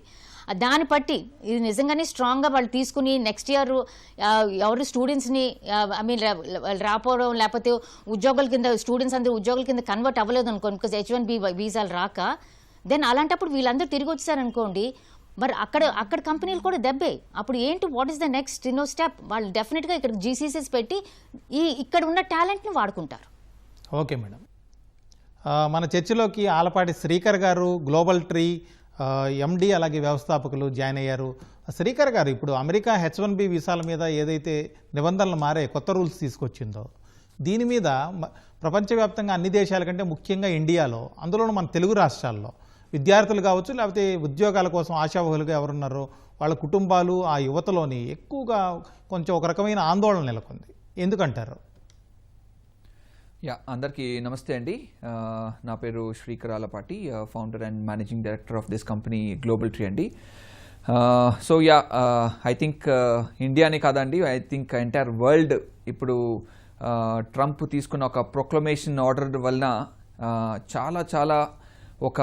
దాన్ని బట్టి ఇది నిజంగానే స్ట్రాంగ్గా వాళ్ళు తీసుకుని నెక్స్ట్ ఇయర్ ఎవరు స్టూడెంట్స్ని రాపోవడం లేకపోతే ఉద్యోగాల కింద స్టూడెంట్స్ అందరూ ఉద్యోగాల కింద కన్వర్ట్ అవ్వలేదు అనుకోండి, బికాజ్ H1B వీసాలు రాక, దెన్ అలాంటప్పుడు వీళ్ళందరూ తిరిగి వచ్చారనుకోండి, మరి అక్కడ కంపెనీలు కూడా దెబ్బే. అప్పుడు ఏంటి, what is the next step? వాళ్ళు డెఫినెట్గా ఇక్కడ జీసీసీస్ పెట్టి ఇక్కడ ఉన్న టాలెంట్ని వాడుకుంటారు. ఓకే మేడం, మన చర్చలోకి ఆలపాటి శ్రీకర్ గారు, గ్లోబల్ ట్రీ ఎండి అలాగే వ్యవస్థాపకులు జాయిన్ అయ్యారు. శ్రీకర్ గారు, ఇప్పుడు అమెరికా H1B వీసాల మీద ఏదైతే నిబంధనలు మారే కొత్త రూల్స్ తీసుకొచ్చిందో దీని మీద ప్రపంచవ్యాప్తంగా అన్ని దేశాల కంటే ముఖ్యంగా ఇండియాలో, అందులోనూ మన తెలుగు రాష్ట్రాల్లో విద్యార్థులు కావచ్చు లేకపోతే ఉద్యోగాల కోసం ఆశావహులుగా ఎవరున్నారో వాళ్ళ కుటుంబాలు, ఆ యువతలోని ఎక్కువగా కొంచెం ఒక రకమైన ఆందోళన నెలకొంది. ఎందుకంటారు? అందరికీ నమస్తే అండి. నా పేరు Srikar Alapati, founder and managing director of this company global tree అండి. సో ఐ థింక్ ఇండియానే కాదండి, ఐ థింక్ ఎంటైర్ వరల్డ్ ఇప్పుడు ట్రంప్ తీసుకున్న ఒక ప్రొక్లమేషన్ ఆర్డర్ వలన చాలా చాలా ఒక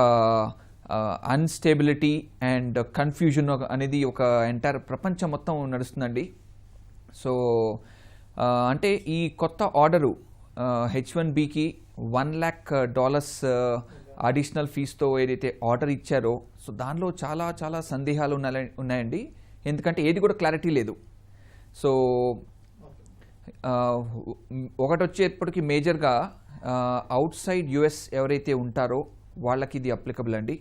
అన్స్టేబిలిటీ అండ్ కన్ఫ్యూజన్ అనేది ఒక ఎంటైర్ ప్రపంచం మొత్తం నడుస్తుందండి. సో అంటే ఈ కొత్త ఆర్డరు H1Bకి $1 lakh అడిషనల్ ఫీజుతో ఏదైతే ఆర్డర్ ఇచ్చారో, సో దానిలో చాలా చాలా సందేహాలు ఉన్నాయండి. ఎందుకంటే ఏది కూడా క్లారిటీ లేదు. సో ఒకటి వచ్చేప్పటికి మేజర్గా అవుట్ సైడ్ US ఎవరైతే ఉంటారో వాళ్ళకి ఇది అప్లికబుల్ అండి.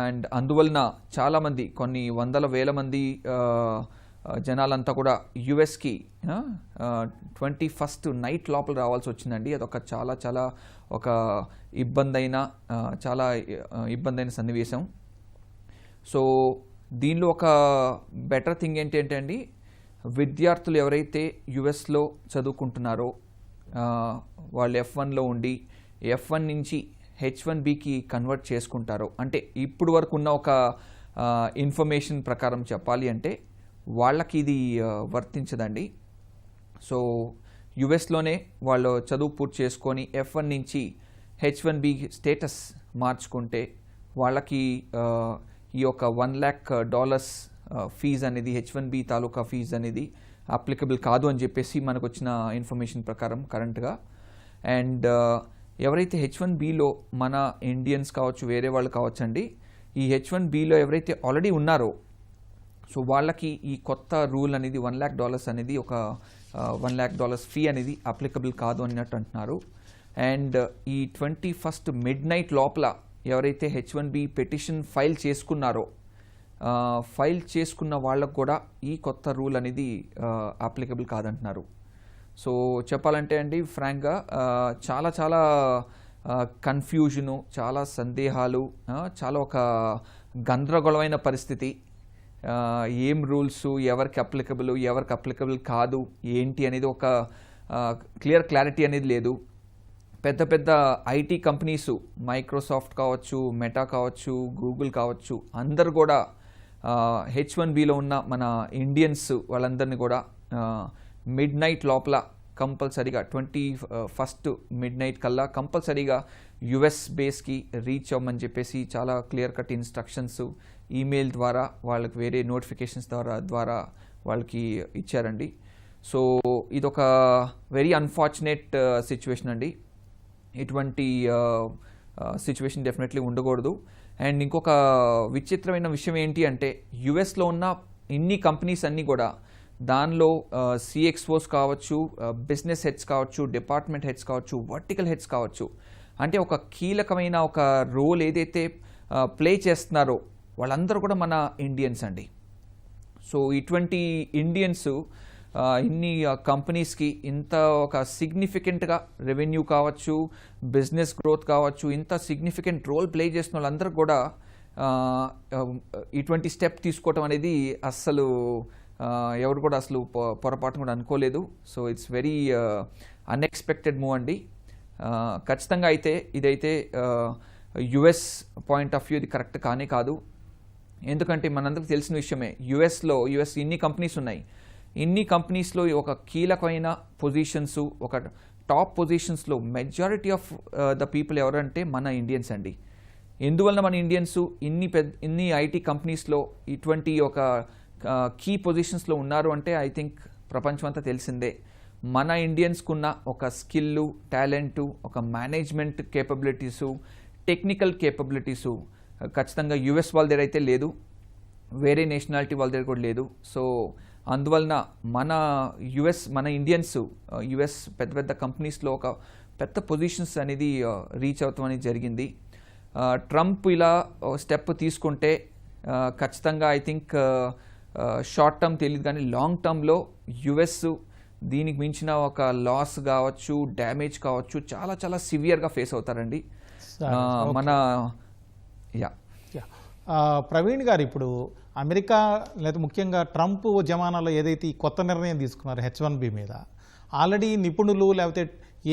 అండ్ అందువలన చాలామంది, కొన్ని వందల వేల మంది జనాలంతా కూడా యుఎస్కి 21st నైట్ లోపల రావాల్సి వచ్చిందండి. అదొక చాలా చాలా ఒక చాలా ఇబ్బందైన సన్నివేశం. సో దీనిలో ఒక బెటర్ థింగ్ ఏంటంటే అండి, విద్యార్థులు ఎవరైతే యుఎస్లో చదువుకుంటున్నారో వాళ్ళు F1లో ఉండి F1 నుంచి H1Bకి కన్వర్ట్ చేసుకుంటారో, అంటే ఇప్పుడు వరకు ఉన్న ఒక ఇన్ఫర్మేషన్ ప్రకారం చెప్పాలి అంటే వాళ్ళకి ఇది వర్తించదండి. సో యుఎస్లోనే వాళ్ళు చదువు పూర్తి చేసుకొని F1 నుంచి H1B స్టేటస్ మార్చుకుంటే వాళ్ళకి ఈ యొక్క $1 lakh ఫీజు అనేది, H1B తాలూకా ఫీజు అనేది అప్లికబుల్ కాదు అని చెప్పేసి మనకు వచ్చిన ఇన్ఫర్మేషన్ ప్రకారం కరెంట్గా. అండ్ ఎవరైతే H1Bలో మన ఇండియన్స్ కావచ్చు, వేరే వాళ్ళు కావచ్చండి, ఈ H1Bలో ఎవరైతే ఆల్రెడీ ఉన్నారో సో వాళ్ళకి ఈ కొత్త రూల్ అనేది $1 lakh అనేది ఒక $1 lakh ఫీ అనేది అప్లికబుల్ కాదు అన్నట్టు అంటున్నారు. అండ్ ఈ 21st midnight లోపల ఎవరైతే H1B పిటిషన్ ఫైల్ చేసుకున్నారో, ఫైల్ చేసుకున్న వాళ్ళకు కూడా ఈ కొత్త రూల్ అనేది అప్లికబుల్ కాదంటున్నారు. సో చెప్పాలంటే అండి ఫ్రాంక్గా చాలా చాలా కన్ఫ్యూజను, చాలా సందేహాలు, చాలా ఒక గందరగోళమైన పరిస్థితి. ఏం రూల్స్, ఎవరికి అప్లికబుల్ కాదు, ఏంటి అనేది ఒక క్లారిటీ అనేది లేదు. పెద్ద పెద్ద ఐటీ కంపెనీస్, మైక్రోసాఫ్ట్ కావచ్చు, మెటా కావచ్చు, గూగుల్ కావచ్చు, అందరు కూడా H1Bలో ఉన్న మన ఇండియన్స్ వాళ్ళందరినీ కూడా మిడ్ నైట్ లోపల కంపల్సరీగా 21st మిడ్ నైట్ కల్లా కంపల్సరీగా యుఎస్ బేస్కి రీచ్ అవ్వమని చెప్పేసి చాలా క్లియర్ కట్ ఇన్స్ట్రక్షన్స్ ఈమెయిల్ ద్వారా, వాళ్ళకి వేరే నోటిఫికేషన్స్ ద్వారా వాళ్ళకి ఇచ్చారండి. సో ఇదొక వెరీ అన్ఫార్చునేట్ సిచ్యువేషన్ అండి. ఇటువంటి సిచ్యువేషన్ డెఫినెట్లీ ఉండకూడదు. అండ్ ఇంకొక విచిత్రమైన విషయం ఏంటి అంటే, యుఎస్లో ఉన్న ఇన్ని కంపెనీస్ అన్నీ కూడా దానిలో సిఎక్స్ఓస్ కావచ్చు, బిజినెస్ హెడ్స్ కావచ్చు, డిపార్ట్మెంట్ హెడ్స్ కావచ్చు, వర్టికల్ హెడ్స్ కావచ్చు, అంటే ఒక కీలకమైన ఒక రోల్ ఏదైతే ప్లే చేస్తున్నారో వాళ్ళందరూ కూడా మన ఇండియన్స్ అండి. సో ఇటువంటి ఇండియన్స్ ఇన్ని కంపెనీస్కి ఇంత ఒక సిగ్నిఫికెంట్గా రెవెన్యూ కావచ్చు, బిజినెస్ గ్రోత్ కావచ్చు, ఇంత సిగ్నిఫికెంట్ రోల్ ప్లే చేసిన వాళ్ళందరూ కూడా ఇటువంటి స్టెప్ తీసుకోవటం అనేది అస్సలు ఎవరు కూడా అసలు పొరపాటును కూడా అనుకోలేదు. So it's very unexpected move అండి. ఖచ్చితంగా అయితే ఇదైతే యుఎస్ పాయింట్ ఆఫ్ వ్యూ ఇది కరెక్ట్ కానే కాదు. ఎందుకంటే మనందరికి తెలిసిన విషయమే, యుఎస్ ఇన్ని కంపెనీస్ ఉన్నాయి. ఇన్ని కంపెనీస్లో ఒక కీలకమైన పొజిషన్స్, ఒక టాప్ పొజిషన్స్లో మెజారిటీ ఆఫ్ ద పీపుల్ ఎవరంటే మన ఇండియన్స్ అండి. ఎందువలన మన ఇండియన్స్ ఇన్ని ఐటీ కంపెనీస్లో ఇటువంటి ఒక కీ పొజిషన్స్లో ఉన్నారు అంటే ఐ థింక్ ప్రపంచం అంతా తెలిసిందే. మన ఇండియన్స్కున్న ఒక స్కిల్లు, టాలెంటు, ఒక మేనేజ్మెంట్ కేపబిలిటీసు, టెక్నికల్ కేపబిలిటీసు ఖచ్చితంగా యుఎస్ వాళ్ళ దగ్గర అయితే లేదు, వేరే నేషనాలిటీ వాళ్ళ దగ్గర కూడా లేదు. సో అందువలన మన ఇండియన్స్ యుఎస్ పెద్ద పెద్ద కంపెనీస్లో ఒక పెద్ద పొజిషన్స్ అనేది రీచ్ అవుతాం అనేది జరిగింది. ట్రంప్ ఇలా స్టెప్ తీసుకుంటే ఖచ్చితంగా ఐ థింక్ షార్ట్ టర్మ్ తెలియదు కానీ లాంగ్ టర్మ్లో యుఎస్ దీనికి మించిన ఒక లాస్ కావచ్చు, డ్యామేజ్ కావచ్చు, చాలా చాలా సివియర్గా ఫేస్ అవుతారండి. మన ప్రవీణ్ గారు, ఇప్పుడు అమెరికా లేదా ముఖ్యంగా ట్రంప్ జమానాలో ఏదైతే ఈ కొత్త నిర్ణయం తీసుకున్నారు H1B మీద, ఆల్రెడీ నిపుణులు లేకపోతే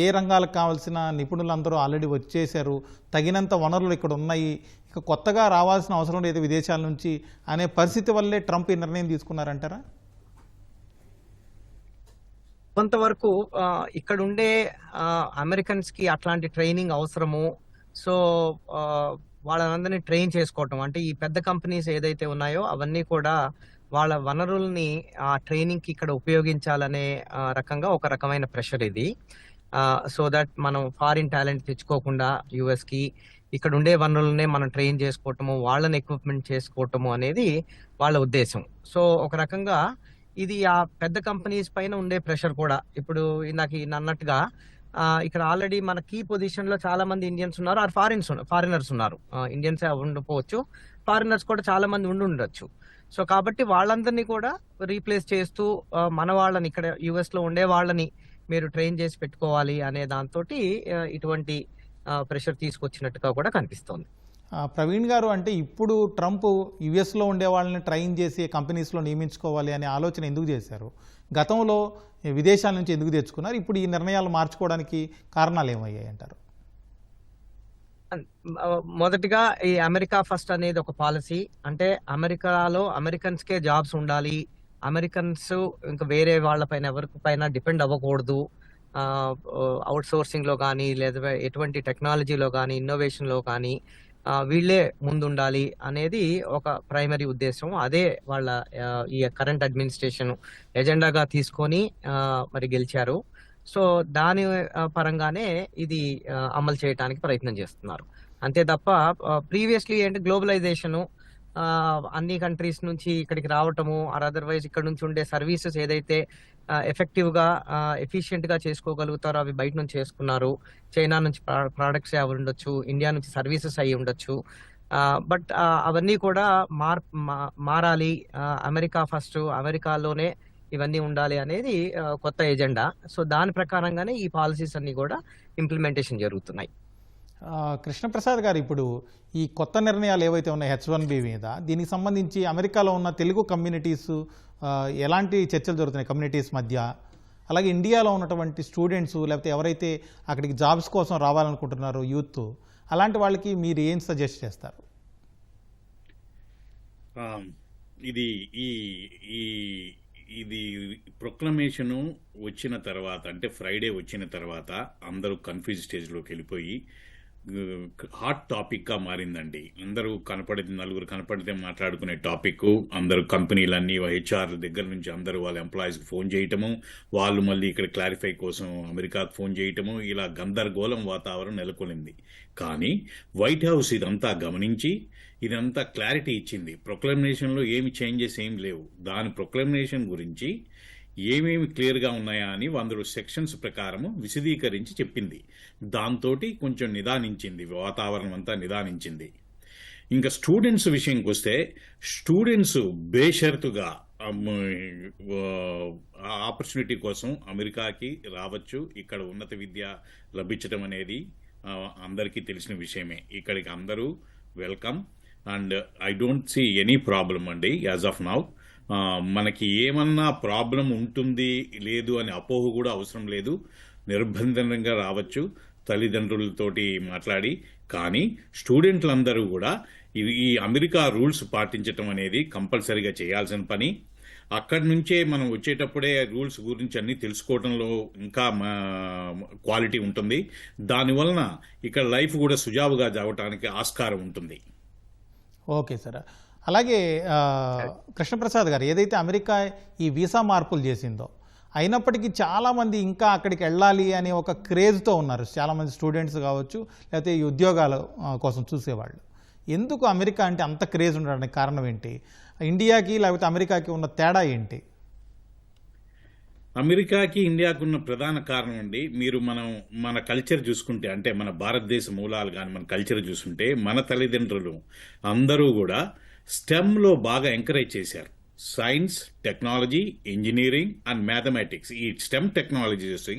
ఏ రంగాలకు కావాల్సిన నిపుణులు అందరూ ఆల్రెడీ వచ్చేసారు, తగినంత వనరులు ఇక్కడ ఉన్నాయి, ఇక కొత్తగా రావాల్సిన అవసరం లేదు విదేశాల నుంచి అనే పరిస్థితి వల్లే ట్రంప్ ఈ నిర్ణయం తీసుకున్నారంటారా? కొంతవరకు ఇక్కడ ఉండే అమెరికన్స్ కి అట్లాంటి ట్రైనింగ్ అవసరము. సో వాళ్ళందరినీ ట్రైన్ చేసుకోవటం, అంటే ఈ పెద్ద కంపెనీస్ ఏదైతే ఉన్నాయో అవన్నీ కూడా వాళ్ళ వనరుల్ని ఆ ట్రైనింగ్ కి ఇక్కడ ఉపయోగించాలనే రకంగా ఒక రకమైన ప్రెషర్ ఇది. సో దట్ మనం ఫారిన్ టాలెంట్ తెచ్చుకోకుండా యుఎస్ కి ఇక్కడ ఉండే వనరులనే మనం ట్రైన్ చేసుకోవటము, వాళ్ళని ఎక్విప్మెంట్ చేసుకోవటము అనేది వాళ్ళ ఉద్దేశం. సో ఒక రకంగా ఇది ఆ పెద్ద కంపెనీస్ పైన ఉండే ప్రెషర్ కూడా. ఇప్పుడు నాకు అన్నట్టుగా ఇక్కడ ఆల్రెడీ మన కీ పొజిషన్ లో చాలా మంది ఇండియన్స్ ఉన్నారు, ఆర్ ఫారినర్స్ ఉన్నారు. ఇండియన్స్ ఉండకపోవచ్చు, ఫారినర్స్ కూడా చాలా మంది ఉండొచ్చు. సో కాబట్టి వాళ్ళందరినీ కూడా రీప్లేస్ చేస్తూ మన వాళ్ళని, ఇక్కడ యుఎస్ లో ఉండే వాళ్ళని మీరు ట్రైన్ చేసి పెట్టుకోవాలి అనే దాంతో ఇటువంటి ప్రెషర్ తీసుకొచ్చినట్టుగా కూడా కనిపిస్తోంది. ప్రవీణ్ గారు, అంటే ఇప్పుడు ట్రంప్ యుఎస్లో ఉండే వాళ్ళని ట్రైన్ చేసి కంపెనీస్లో నియమించుకోవాలి అనే ఆలోచన ఎందుకు చేశారు? గతంలో విదేశాల నుంచి ఎందుకు తెచ్చుకున్నారు? ఇప్పుడు ఈ నిర్ణయాలు మార్చుకోవడానికి కారణాలు ఏమయ్యాయి అంటారు? మొదటిగా ఈ అమెరికా ఫస్ట్ అనేది ఒక పాలసీ. అంటే అమెరికాలో అమెరికన్స్కే జాబ్స్ ఉండాలి, అమెరికన్స్ ఇంకా వేరే వాళ్ళపైన ఎవరిపైన డిపెండ్ అవ్వకూడదు. అవుట్ సోర్సింగ్ లో కానీ లేదా ఎటువంటి టెక్నాలజీలో కానీ ఇన్నోవేషన్ లో కానీ వీళ్ళే ముందుండాలి అనేది ఒక ప్రైమరీ ఉద్దేశం. అదే వాళ్ళ ఈ కరెంట్ అడ్మినిస్ట్రేషన్ ఎజెండాగా తీసుకొని మరి గెలిచారు. సో దాని పరంగానే ఇది అమలు చేయడానికి ప్రయత్నం చేస్తున్నారు. అంతే తప్ప ప్రీవియస్లీ ఏంటి గ్లోబలైజేషను, అన్ని కంట్రీస్ నుంచి ఇక్కడికి రావటము, ఆర్ అదర్వైజ్ ఇక్కడ నుంచి ఉండే సర్వీసెస్ ఏదైతే ఎఫెక్టివ్ గా ఎఫిషియెంట్ గా చేసుకోగలుగుతారో అవి బయట నుంచి చేసుకున్నారు. చైనా నుంచి ప్రోడక్ట్స్ అవి ఉండొచ్చు, ఇండియా నుంచి సర్వీసెస్ అయి ఉండొచ్చు. బట్ అవన్నీ కూడా మారాలి, అమెరికా ఫస్ట్, అమెరికాలోనే ఇవన్నీ ఉండాలి అనేది కొత్త ఎజెండా. సో దాని ప్రకారంగానే ఈ పాలసీస్ అన్ని కూడా ఇంప్లిమెంటేషన్ జరుగుతున్నాయి. కృష్ణప్రసాద్ గారు, ఇప్పుడు ఈ కొత్త నిర్ణయాలు ఏవైతే ఉన్నాయో H1B మీద, దీనికి సంబంధించి అమెరికాలో ఉన్న తెలుగు కమ్యూనిటీస్ ఎలాంటి చర్చలు జరుగుతున్నాయి కమ్యూనిటీస్ మధ్య, అలాగే ఇండియాలో ఉన్నటువంటి స్టూడెంట్స్ లేకపోతే ఎవరైతే అక్కడికి జాబ్స్ కోసం రావాలనుకుంటున్నారో యూత్, అలాంటి వాళ్ళకి మీరు ఏం సజెస్ట్ చేస్తారు? ఇది ఈ ఈ ఇది ప్రొక్లమేషను వచ్చిన తర్వాత, అంటే ఫ్రైడే వచ్చిన తర్వాత అందరూ కన్ఫ్యూజ్ స్టేజ్లోకి వెళ్ళిపోయి హాట్ టాపిక్గా మారిందండి. అందరూ నలుగురు కనపడితే మాట్లాడుకునే టాపిక్. అందరూ కంపెనీలన్నీ హెచ్ఆర్ దగ్గర నుంచి అందరూ వాళ్ళ ఎంప్లాయీస్కి ఫోన్ చేయటము, వాళ్ళు మళ్ళీ ఇక్కడ క్లారిఫై కోసం అమెరికాకు ఫోన్ చేయటము, ఇలా గందరగోళం వాతావరణం నెలకొనింది. కానీ వైట్ హౌస్ ఇదంతా గమనించి ఇదంతా క్లారిటీ ఇచ్చింది. ప్రొక్లమేషన్లో ఏమి చేంజెస్ ఏం లేవు. దాని ప్రొక్లమేషన్ గురించి ఏమేమి క్లియర్గా ఉన్నాయా అని 100 సెక్షన్స్ ప్రకారము విశదీకరించి చెప్పింది. దాంతో కొంచెం నిదానించింది, వాతావరణం అంతా నిదానించింది. ఇంకా స్టూడెంట్స్ విషయంకి వస్తే, స్టూడెంట్స్ బేషరతుగా ఆపర్చునిటీ కోసం అమెరికాకి రావచ్చు. ఇక్కడ ఉన్నత విద్య లభించడం అనేది అందరికీ తెలిసిన విషయమే. ఇక్కడికి అందరూ welcome and I don't see any problem అండి యాజ్ ఆఫ్ నౌ. మనకి ఏమన్నా ప్రాబ్లం ఉంటుంది లేదు అని అపోహ కూడా అవసరం లేదు. నిర్బంధంగా రావచ్చు తల్లిదండ్రులతోటి మాట్లాడి. కానీ స్టూడెంట్లందరూ కూడా ఈ అమెరికా రూల్స్ పాటించటం అనేది కంపల్సరీగా చేయాల్సిన పని. అక్కడి నుంచే మనం వచ్చేటప్పుడే రూల్స్ గురించి అన్నీ తెలుసుకోవడంలో ఇంకా క్వాలిటీ ఉంటుంది. దానివలన ఇక్కడ లైఫ్ కూడా సుజావుగా జరగటానికి ఆస్కారం ఉంటుంది. Okay sir. అలాగే కృష్ణప్రసాద్ గారు, ఏదైతే అమెరికా ఈ వీసా మార్పులు చేసిందో, అయినప్పటికీ చాలామంది ఇంకా అక్కడికి వెళ్ళాలి అనే ఒక క్రేజ్తో ఉన్నారు. చాలామంది స్టూడెంట్స్ కావచ్చు, లేకపోతే ఈ ఉద్యోగాల కోసం చూసేవాళ్ళు. ఎందుకు అమెరికా అంటే అంత క్రేజ్ ఉండడానికి కారణం ఏంటి? ఇండియాకి లేకపోతే అమెరికాకి ఉన్న తేడా ఏంటి? అమెరికాకి ఇండియాకు ఉన్న ప్రధాన కారణం అండి, మీరు మన కల్చర్ చూసుకుంటే, అంటే మన భారతదేశ మూలాలు కానీ మన కల్చర్ చూసుకుంటే, మన తల్లిదండ్రులు అందరూ కూడా స్టెమ్లో బాగా ఎంకరేజ్ చేశారు. Science, technology, engineering and mathematics, ఈ స్టెమ్ టెక్నాలజీస్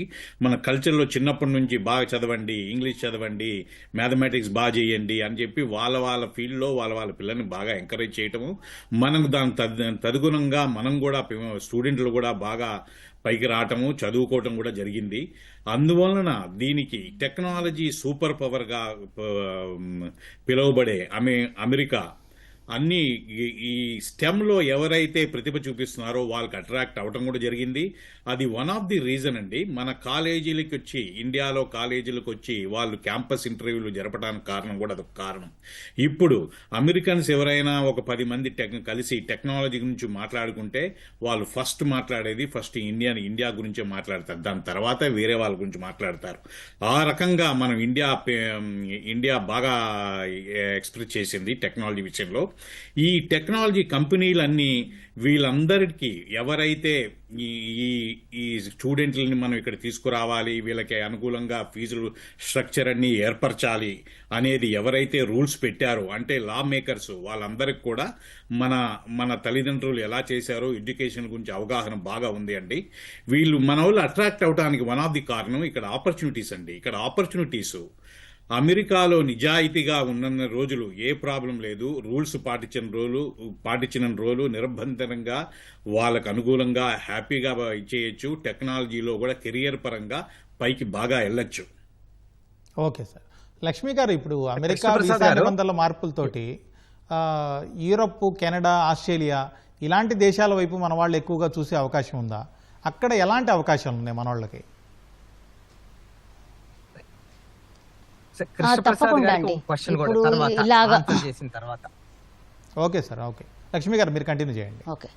మన కల్చర్లో చిన్నప్పటి నుంచి బాగా చదవండి, ఇంగ్లీష్ చదవండి, మ్యాథమెటిక్స్ బాగా చేయండి అని చెప్పి వాళ్ళ ఫీల్డ్లో వాళ్ళ పిల్లల్ని బాగా ఎంకరేజ్ చేయటము, మనం దాని తదనుగుణంగా మనం కూడా స్టూడెంట్లు కూడా బాగా పైకి రావటము, చదువుకోవటం కూడా జరిగింది. అందువలన దీనికి టెక్నాలజీ సూపర్ పవర్గా పిలువబడే అమెరికా అన్ని ఈ స్టెమ్లో ఎవరైతే ప్రతిభ చూపిస్తున్నారో వాళ్ళకి అట్రాక్ట్ అవటం కూడా జరిగింది. అది వన్ ఆఫ్ ది రీజన్ అండి. మన కాలేజీలకు వచ్చి, ఇండియాలో కాలేజీలకు వచ్చి వాళ్ళు క్యాంపస్ ఇంటర్వ్యూలు జరపడానికి కారణం కూడా అదొక కారణం. ఇప్పుడు అమెరికన్స్ ఎవరైనా ఒక 10 మంది కలిసి టెక్నాలజీ గురించి మాట్లాడుకుంటే వాళ్ళు ఫస్ట్ మాట్లాడేది ఇండియా గురించే మాట్లాడతారు. దాని తర్వాత వేరే వాళ్ళ గురించి మాట్లాడతారు. ఆ రకంగా మనం ఇండియా బాగా ఎక్స్ప్రెస్ చేసింది టెక్నాలజీ విషయంలో. ఈ టెక్నాలజీ కంపెనీలన్నీ వీళ్ళందరికీ ఎవరైతే ఈ స్టూడెంట్లని మనం ఇక్కడ తీసుకురావాలి, వీళ్ళకి అనుకూలంగా ఫీజులు స్ట్రక్చర్ అన్ని ఏర్పరచాలి అనేది ఎవరైతే రూల్స్ పెట్టారో, అంటే లా మేకర్స్, వాళ్ళందరికీ కూడా మన తల్లిదండ్రులు ఎలా చేశారో ఎడ్యుకేషన్ గురించి అవగాహన బాగా ఉంది అండి. మన వాళ్ళు అట్రాక్ట్ అవడానికి వన్ ఆఫ్ ది కారణం ఇక్కడ ఆపర్చునిటీస్ అండి. ఇక్కడ ఆపర్చునిటీస్ అమెరికాలో నిజాయితీగా ఉన్న రోజులు ఏ ప్రాబ్లం లేదు. రూల్స్ పాటించిన రోజులు నిర్బంధంగా వాళ్ళకు అనుకూలంగా హ్యాపీగా చేయొచ్చు. టెక్నాలజీలో కూడా కెరియర్ పరంగా పైకి బాగా వెళ్ళొచ్చు. Okay sir. లక్ష్మి గారు, ఇప్పుడు అమెరికా వీసా నిబంధనల మార్పులతోటి యూరప్, కెనడా, ఆస్ట్రేలియా ఇలాంటి దేశాల వైపు మన వాళ్ళు ఎక్కువగా చూసే అవకాశం ఉందా? అక్కడ ఎలాంటి అవకాశాలు ఉన్నాయి మన వాళ్ళకి? Okay sir, okay. లక్ష్మి గారు మీరు కంటిన్యూ చేయండి. ఓకే.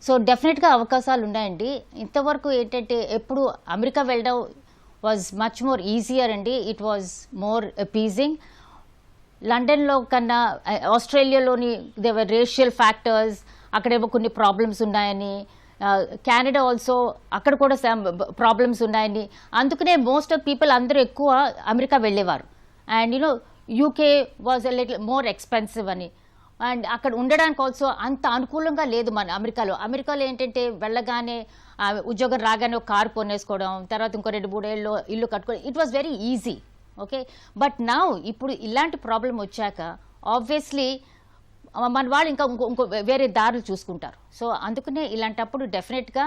సో డెఫినెట్గా అవకాశాలు ఉన్నాయండి. ఇంతవరకు ఏంటంటే ఎప్పుడు అమెరికా వెళ్ళడం వాజ్ మచ్ మోర్ ఈజియర్ అండి. It was more appeasing. లండన్లో కన్నా ఆస్ట్రేలియాలోని దేవర్ రేషియల్ ఫ్యాక్టర్స్, అక్కడేమో కొన్ని ప్రాబ్లమ్స్ ఉన్నాయని, కెనడా ఆల్సో అక్కడ కూడా ప్రాబ్లమ్స్ ఉన్నాయని, అందుకనే మోస్ట్ ఆఫ్ పీపుల్ అందరూ ఎక్కువ అమెరికా వెళ్ళేవారు. And UK was a little more expensive అని. అండ్ అక్కడ ఉండడానికి ఆల్సో అంత అనుకూలంగా లేదు మన అమెరికాలో ఏంటంటే వెళ్ళగానే ఉద్యోగం రాగానే ఒక కారు కొనేసుకోవడం, తర్వాత ఇంకో 2-3 ఏళ్ళు ఇల్లు కట్టుకోవడం, it was very easy. Okay, but now ఇప్పుడు ఇలాంటి ప్రాబ్లం వచ్చాక ఆబ్వియస్లీ మన వాళ్ళు ఇంకో వేరే దారులు చూసుకుంటారు. సో అందుకనే ఇలాంటప్పుడు డెఫినెట్గా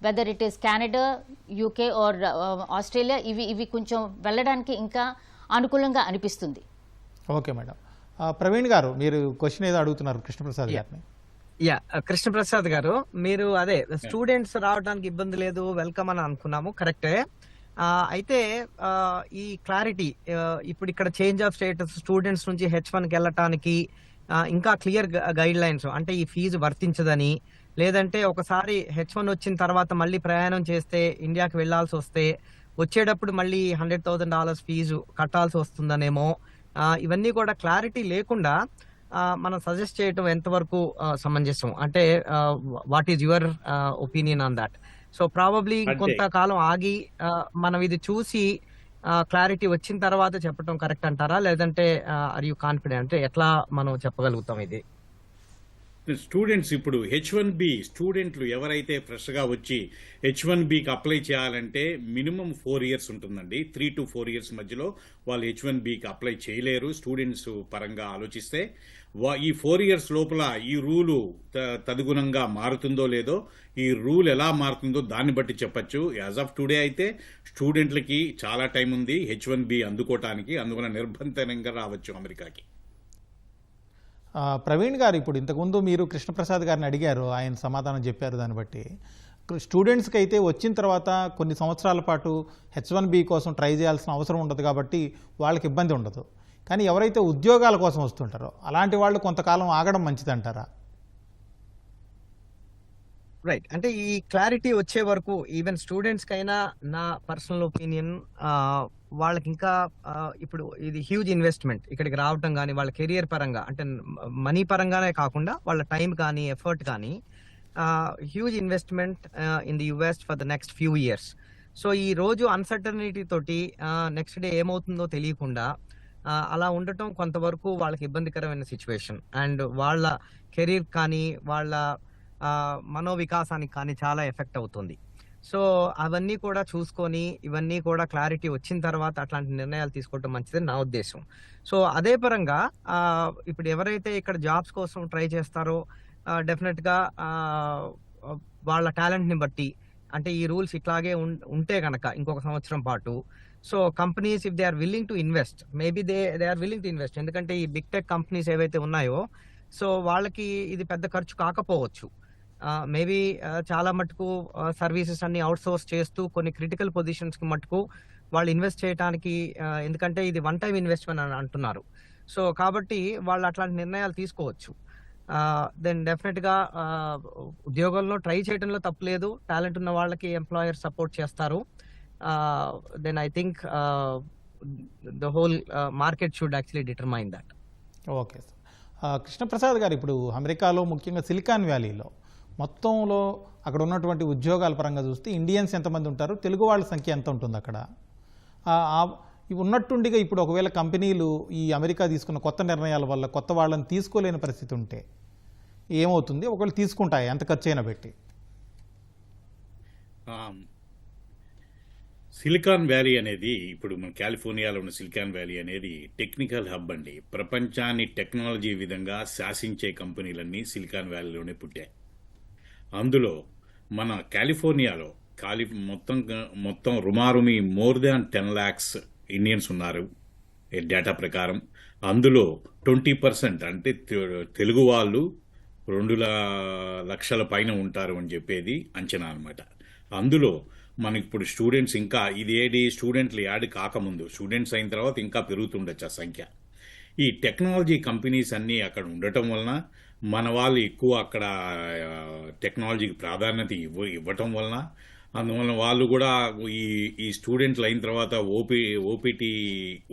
whether it is Canada, UK or Australia, ఇవి కొంచెం వెళ్ళడానికి ఇంకా అనుకూలంగా అనిపిస్తుంది. Okay madam. ప్రవీణ్ గారు, మీరు క్వశ్చన్ ఏదో అడుగుతున్నారు కృష్ణప్రసాద్ గారిని. కృష్ణప్రసాద్ గారు, మీరు అదే స్టూడెంట్స్ రావడానికి ఇబ్బంది లేదు, వెల్కమ్ అని అనుకున్నాము, కరెక్టే. అయితే ఈ క్లారిటీ ఇప్పుడు ఇక్కడ చేంజ్ ఆఫ్ స్టేటస్ స్టూడెంట్స్ నుంచి H1కి వెళ్ళటానికి ఇంకా క్లియర్ గైడ్ లైన్స్, అంటే ఈ ఫీజు వర్తించదని, లేదంటే ఒకసారి H1 వచ్చిన తర్వాత మళ్ళీ ప్రయాణం చేస్తే ఇండియాకి వెళ్లాల్సి వస్తే వచ్చేటప్పుడు మళ్ళీ $100,000 ఫీజు కట్టాల్సి వస్తుందనేమో, ఇవన్నీ కూడా క్లారిటీ లేకుండా మనం సజెస్ట్ చేయటం ఎంతవరకు సమంజసం? అంటే what is your opinion on that? So probably కొంతకాలం ఆగి మనం ఇది చూసి క్లారిటీ వచ్చిన తర్వాత చెప్పడం కరెక్ట్ అంటారా, లేదంటే ఆర్ యూ కాన్ఫిడెంట్? అంటే ఎట్లా మనం చెప్పగలుగుతాం ఇది? స్టూడెంట్స్ ఇప్పుడు H1B స్టూడెంట్లు ఎవరైతే ఫ్రెష్గా వచ్చి H1Bకి అప్లై చేయాలంటే మినిమం 4 years ఉంటుందండి. 3 to 4 years మధ్యలో వాళ్ళు H1Bకి అప్లై చేయలేరు. స్టూడెంట్స్ పరంగా ఆలోచిస్తే ఈ 4 years లోపల ఈ రూలు తదనుగుణంగా మారుతుందో లేదో, ఈ రూల్ ఎలా మారుతుందో దాన్ని బట్టి చెప్పచ్చు. యాజ్ ఆఫ్ టుడే అయితే స్టూడెంట్లకి చాలా టైం ఉంది H1B అందుకోవటానికి, అందువల్ల నిర్బంధంగా రావచ్చు అమెరికాకి. ప్రవీణ్ గారు, ఇప్పుడు ఇంతకుముందు మీరు కృష్ణప్రసాద్ గారిని అడిగారు, ఆయన సమాధానం చెప్పారు. దాన్ని బట్టి స్టూడెంట్స్కి అయితే వచ్చిన తర్వాత కొన్ని సంవత్సరాల పాటు H1B కోసం ట్రై చేయాల్సిన అవసరం ఉండదు కాబట్టి వాళ్ళకి ఇబ్బంది ఉండదు. కానీ ఎవరైతే ఉద్యోగాల కోసం వస్తుంటారో అలాంటి వాళ్ళు కొంతకాలం ఆగడం మంచిదంటారా? రైట్, అంటే ఈ క్లారిటీ వచ్చే వరకు ఈవెన్ స్టూడెంట్స్ కైనా నా పర్సనల్ ఒపీనియన్, వాళ్ళకి ఇంకా ఇప్పుడు ఇది హ్యూజ్ ఇన్వెస్ట్మెంట్ ఇక్కడికి రావటం కానీ, వాళ్ళ కెరియర్ పరంగా అంటే మనీ పరంగానే కాకుండా వాళ్ళ టైం కానీ ఎఫర్ట్ కానీ huge investment in the US for the next few years. So ఈ రోజు అన్సర్టనిటీ తోటి నెక్స్ట్ డే ఏమవుతుందో తెలియకుండా అలా ఉండటం కొంతవరకు వాళ్ళకి ఇబ్బందికరమైన సిచ్యువేషన్, అండ్ వాళ్ళ కెరీర్ కానీ వాళ్ళ మనోవికాసానికి కానీ చాలా ఎఫెక్ట్ అవుతుంది. సో అవన్నీ కూడా చూసుకొని ఇవన్నీ కూడా క్లారిటీ వచ్చిన తర్వాత అట్లాంటి నిర్ణయాలు తీసుకోవడం మంచిదని నా ఉద్దేశం. సో అదే పరంగా ఇప్పుడు ఎవరైతే ఇక్కడ జాబ్స్ కోసం ట్రై చేస్తారో డెఫినెట్గా వాళ్ళ టాలెంట్ని బట్టి, అంటే ఈ రూల్స్ ఇట్లాగే ఉంటే కనుక ఇంకొక సంవత్సరం పాటు, so companies if they are willing to invest, maybe they are willing to invest, ఎందుకంటే ఈ బిగ్ టెక్ కంపెనీస్ ఏవైతే ఉన్నాయో సో వాళ్ళకి ఇది పెద్ద ఖర్చు కాకపోవచ్చు. మేబీ చాలా మటుకు సర్వీసెస్ అన్ని అవుట్ సోర్స్ చేస్తూ కొన్ని క్రిటికల్ పొజిషన్స్కి మటుకు వాళ్ళు ఇన్వెస్ట్ చేయడానికి, ఎందుకంటే ఇది వన్ టైం ఇన్వెస్ట్మెంట్ అని అంటున్నారు. సో కాబట్టి వాళ్ళు అట్లాంటి నిర్ణయాలు తీసుకోవచ్చు. దెన్ డెఫినెట్గా ఉద్యోగంలో ట్రై చేయడంలో తప్పులేదు, టాలెంట్ ఉన్న వాళ్ళకి ఎంప్లాయర్ సపోర్ట్ చేస్తారు. Then I think the whole market should actually determine that. Okay sir. Krishnaprasad గారు, ఇప్పుడు అమెరికాలో ముఖ్యంగా సిలికాన్ వ్యాలీలో మొత్తంలో అక్కడ ఉన్నటువంటి ఉద్యోగాల పరంగా చూస్తే ఇండియన్స్ ఎంతమంది ఉంటారు, తెలుగు వాళ్ళ సంఖ్య ఎంత ఉంటుంది అక్కడ? ఉన్నట్టుండిగా ఇప్పుడు ఒకవేళ కంపెనీలు ఈ అమెరికా తీసుకున్న కొత్త నిర్ణయాల వల్ల కొత్త వాళ్ళని తీసుకోలేని పరిస్థితి ఉంటే ఏమవుతుంది? ఒకవేళ తీసుకుంటాయి ఎంత ఖర్చు అయినా పెట్టి? సిలికాన్ వ్యాలీ అనేది, ఇప్పుడు మన కాలిఫోర్నియాలో ఉన్న సిలికాన్ వ్యాలీ అనేది టెక్నికల్ హబ్ అండి. ప్రపంచాన్ని టెక్నాలజీ విధంగా శాసించే కంపెనీలన్నీ సిలికాన్ వ్యాలీలోనే పుట్టాయి. అందులో మన కాలిఫోర్నియాలో మొత్తం రుమారుమి మోర్ దాన్ 10 lakhs ఇండియన్స్ ఉన్నారు డేటా ప్రకారం. అందులో 20% అంటే తెలుగు వాళ్ళు 2 లక్షల పైన ఉంటారు అని చెప్పేది అంచనా అనమాట. అందులో మనకి ఇప్పుడు స్టూడెంట్స్ ఇంకా స్టూడెంట్లు యాడ్ కాకముందు, స్టూడెంట్స్ అయిన తర్వాత ఇంకా పెరుగుతుండొచ్చు ఆ సంఖ్య. ఈ టెక్నాలజీ కంపెనీస్ అన్నీ అక్కడ ఉండటం వలన, మన వాళ్ళు ఎక్కువ అక్కడ టెక్నాలజీకి ప్రాధాన్యత ఇవ్వటం వలన, అందువలన వాళ్ళు కూడా ఈ స్టూడెంట్లు అయిన తర్వాత ఓపీటీ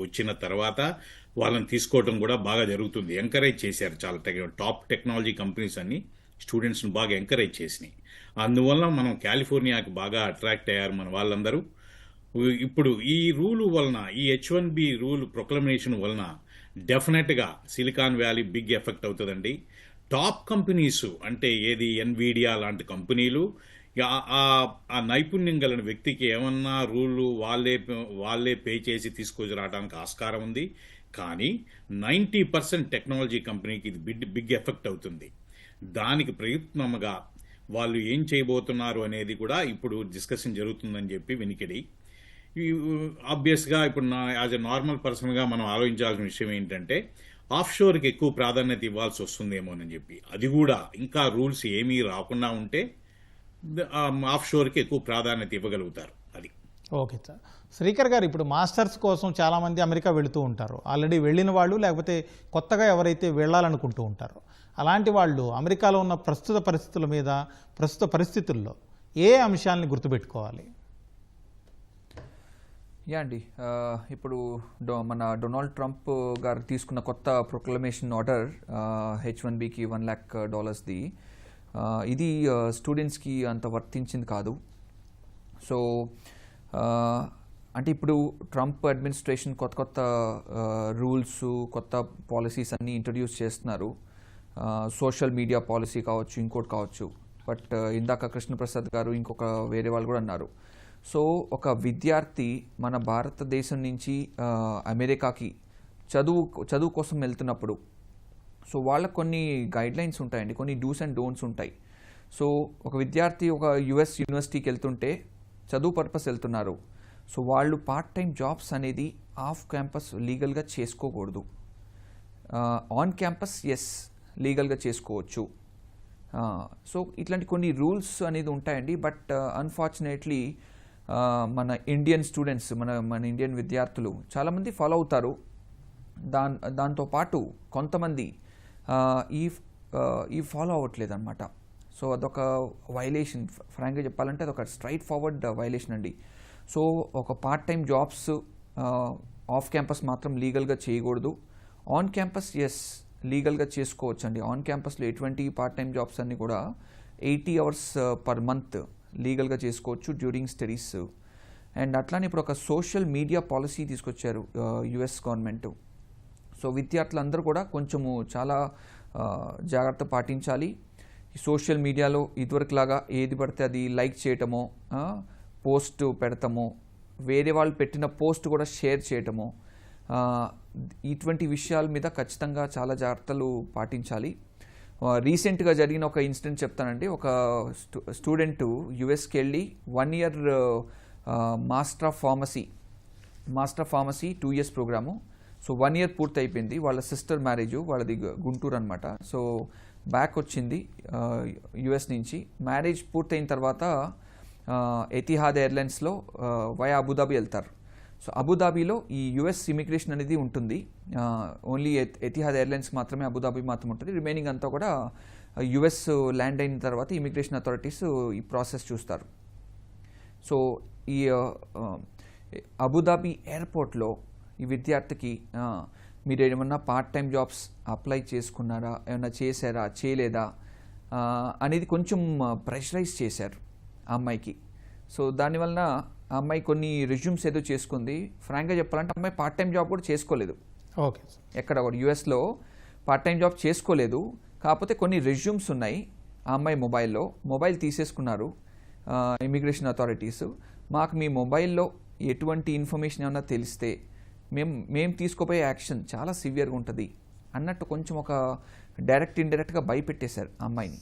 వచ్చిన తర్వాత వాళ్ళని తీసుకోవటం కూడా బాగా జరుగుతుంది. ఎంకరేజ్ చేశారు చాలా టాప్ టెక్నాలజీ కంపెనీస్ అన్ని స్టూడెంట్స్ని బాగా ఎంకరేజ్ చేసినాయి. అందువల్ల మనం కాలిఫోర్నియాకి బాగా అట్రాక్ట్ అయ్యారు మన వాళ్ళందరూ. ఇప్పుడు ఈ రూలు వలన, ఈ H1B రూల్ ప్రొక్లమేషన్ వలన డెఫినెట్గా సిలికాన్ వ్యాలీ బిగ్ ఎఫెక్ట్ అవుతుందండి. టాప్ కంపెనీస్ అంటే ఏది ఎన్విడియా లాంటి కంపెనీలు ఆ నైపుణ్యం కలిగిన వ్యక్తికి ఏమన్నా రూళ్ళు వాళ్ళే పే చేసి తీసుకొని రావడానికి ఆస్కారం ఉంది. కానీ 90% టెక్నాలజీ కంపెనీకి ఇది బిగ్ ఎఫెక్ట్ అవుతుంది. దానికి ప్రయత్నంగా వాళ్ళు ఏం చేయబోతున్నారు అనేది కూడా ఇప్పుడు డిస్కషన్ జరుగుతుందని చెప్పి వినికిడి. ఆబ్వియస్గా ఇప్పుడు యాజ్ ఎ నార్మల్ పర్సన్గా మనం ఆలోచించాల్సిన విషయం ఏంటంటే ఆఫ్ షోర్కి ఎక్కువ ప్రాధాన్యత ఇవ్వాల్సి వస్తుందేమోనని చెప్పి. అది కూడా ఇంకా రూల్స్ ఏమీ రాకుండా ఉంటే ఆఫ్ షోర్కి ఎక్కువ ప్రాధాన్యత ఇవ్వగలుగుతారు. అది ఓకే సార్. శ్రీకర్ గారు, ఇప్పుడు మాస్టర్స్ కోసం చాలామంది అమెరికా వెళుతూ ఉంటారు. ఆల్రెడీ వెళ్ళిన వాళ్ళు, లేకపోతే కొత్తగా ఎవరైతే వెళ్ళాలనుకుంటూ ఉంటారో అలాంటి వాళ్ళు అమెరికాలో ఉన్న ప్రస్తుత పరిస్థితుల్లో ఏ అంశాలని గుర్తుపెట్టుకోవాలి? యా అండి, ఇప్పుడు మన డొనాల్డ్ ట్రంప్ గారు తీసుకున్న కొత్త ప్రొక్లమేషన్ ఆర్డర్ H1Bకి $1 lakh ఇది స్టూడెంట్స్కి అంత వర్తించింది కాదు. సో అంటే ఇప్పుడు ట్రంప్ అడ్మినిస్ట్రేషన్ కొత్త రూల్స్, కొత్త పాలసీస్ అన్నీ ఇంట్రడ్యూస్ చేస్తున్నారు. సోషల్ మీడియా పాలసీ కావచ్చు, ఇంకోటి కావచ్చు. బట్ ఇందాక కృష్ణప్రసాద్ గారు ఇంకొక వేరే వాళ్ళు కూడా అన్నారు. సో ఒక విద్యార్థి మన భారతదేశం నుంచి అమెరికాకి చదువు కోసం వెళ్తున్నప్పుడు సో వాళ్ళకు కొన్ని గైడ్లైన్స్ ఉంటాయండి, కొన్ని డూస్ అండ్ డోంట్స్ ఉంటాయి. సో ఒక విద్యార్థి ఒక యుఎస్ యూనివర్సిటీకి వెళ్తుంటే చదువు పర్పస్ వెళ్తున్నారు. సో వాళ్ళు పార్ట్ టైం జాబ్స్ అనేది ఆఫ్ క్యాంపస్ లీగల్గా చేసుకోకూడదు. ఆన్ క్యాంపస్ లీగల్గా చేసుకోవచ్చు. సో ఇట్లాంటి కొన్ని రూల్స్ అనేది ఉంటాయండి. బట్ అన్ఫార్చునేట్లీ మన ఇండియన్ స్టూడెంట్స్, మన ఇండియన్ విద్యార్థులు చాలామంది ఫాలో అవుతారు. దాంతోపాటు కొంతమంది ఈ ఫాలో అవ్వట్లేదు అనమాట. సో అదొక వైలేషన్. ఫ్రాంక్గా చెప్పాలంటే అదొక స్ట్రైట్ ఫార్వర్డ్ వైలేషన్ అండి. సో ఒక part time jobs off campus మాత్రం లీగల్గా చేయకూడదు. ఆన్ క్యాంపస్ లీగల్గా చేసుకోవచ్చు అండి. ఆన్ క్యాంపస్లో ఎటువంటి పార్ట్ టైం జాబ్స్ అన్నీ కూడా 80 hours per month లీగల్గా చేసుకోవచ్చు డ్యూరింగ్ స్టడీస్. అండ్ అట్లానే ఇప్పుడు ఒక సోషల్ మీడియా పాలసీ తీసుకొచ్చారు యుఎస్ గవర్నమెంట్. సో విద్యార్థులందరూ కూడా కొంచెము చాలా జాగ్రత్త పాటించాలి. ఈ సోషల్ మీడియాలో ఇదివరకులాగా ఏది పడితే అది లైక్ చేయటమో, పోస్ట్ పెడతామో, వేరే వాళ్ళు పెట్టిన పోస్ట్ కూడా షేర్ చేయటమో, ఇటువంటి విషయాల మీద ఖచ్చితంగా చాలా జాగ్రత్తలు పాటించాలి. రీసెంట్గా జరిగిన ఒక ఇన్సిడెంట్ చెప్తానండి. ఒక స్టూడెంట్ యుఎస్కి వెళ్ళి 1 year master of pharmacy 2 years programme. So 1 year పూర్తి అయిపోయింది. వాళ్ళ సిస్టర్ మ్యారేజ్, వాళ్ళది గుంటూరు అనమాట. సో బ్యాక్ వచ్చింది యుఎస్ నుంచి. మ్యారేజ్ పూర్తయిన తర్వాత ఎతిహాద్ ఎయిర్లైన్స్లో వయా అబుదాబి వెళ్తారు. సో అబుదాబిలో ఈ యుఎస్ ఇమిగ్రేషన్ అనేది ఉంటుంది. ఓన్లీ ఎతిహాద్ ఎయిర్లైన్స్ మాత్రమే అబుదాబి మాత్రం ఉంటుంది. రిమైనింగ్ అంతా కూడా యుఎస్ ల్యాండ్ అయిన తర్వాత ఇమిగ్రేషన్ అథారిటీస్ ఈ ప్రాసెస్ చూస్తారు. సో ఈ అబుదాబి ఎయిర్పోర్ట్లో ఈ విద్యార్థికి మీరు ఏమన్నా పార్ట్ టైం జాబ్స్ అప్లై చేసుకున్నారా, ఏమన్నా చేశారా, చేయలేదా అనేది కొంచెం ప్రెషరైజ్ చేశారు ఆ అమ్మాయికి. సో దానివలన ఆ అమ్మాయి కొన్ని రెజ్యూమ్స్ ఏదో చేసుకుంది. ఫ్రాంక్గా చెప్పాలంటే అమ్మాయి పార్ట్ టైం జాబ్ కూడా చేసుకోలేదు. ఓకే, ఎక్కడ కూడా యుఎస్లో పార్ట్ టైం జాబ్ చేసుకోలేదు. కాకపోతే కొన్ని రెజ్యూమ్స్ ఉన్నాయి ఆ అమ్మాయి మొబైల్ తీసేసుకున్నారు ఇమిగ్రేషన్ అథారిటీస్. మాకు మీ మొబైల్లో ఎటువంటి ఇన్ఫర్మేషన్ ఏమన్నా తెలిస్తే మేము తీసుకోపోయే యాక్షన్ చాలా సివియర్గా ఉంటుంది అన్నట్టు కొంచెం ఒక ఇండైరెక్ట్గా భయపెట్టేశారు ఆ అమ్మాయిని.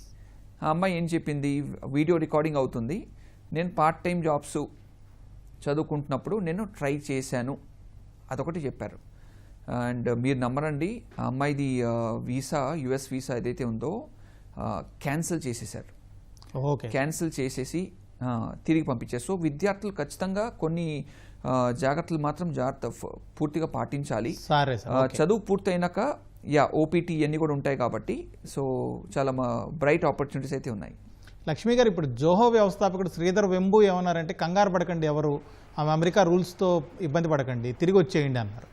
ఆ అమ్మాయి ఏం చెప్పింది, వీడియో రికార్డింగ్ అవుతుంది, నేను పార్ట్ టైం జాబ్స్ చదువుకుంటున్నప్పుడు నేను ట్రై చేశాను, అదొకటి చెప్పారు. అండ్ మీరు నమ్మరండి, ఆ అమ్మాయిది యుఎస్ వీసా ఏదైతే ఉందో క్యాన్సిల్ చేసేసారు. క్యాన్సిల్ చేసేసి తిరిగి పంపించారు. సో విద్యార్థులు ఖచ్చితంగా కొన్ని జాగ్రత్తలు మాత్రం పూర్తిగా పాటించాలి. చదువు పూర్తయినాక ఓపీటీ ఇవన్నీ కూడా ఉంటాయి కాబట్టి సో చాలా బ్రైట్ ఆపర్చునిటీస్ అయితే ఉన్నాయి. లక్ష్మి గారు, ఇప్పుడు జోహో వ్యవస్థాపకుడు శ్రీధర్ వెంబు ఏమన్నారంటే, కంగారు పడకండి, ఎవరు ఆమె అమెరికా రూల్స్తో ఇబ్బంది పడకండి, తిరిగి వచ్చేయండి అన్నారు.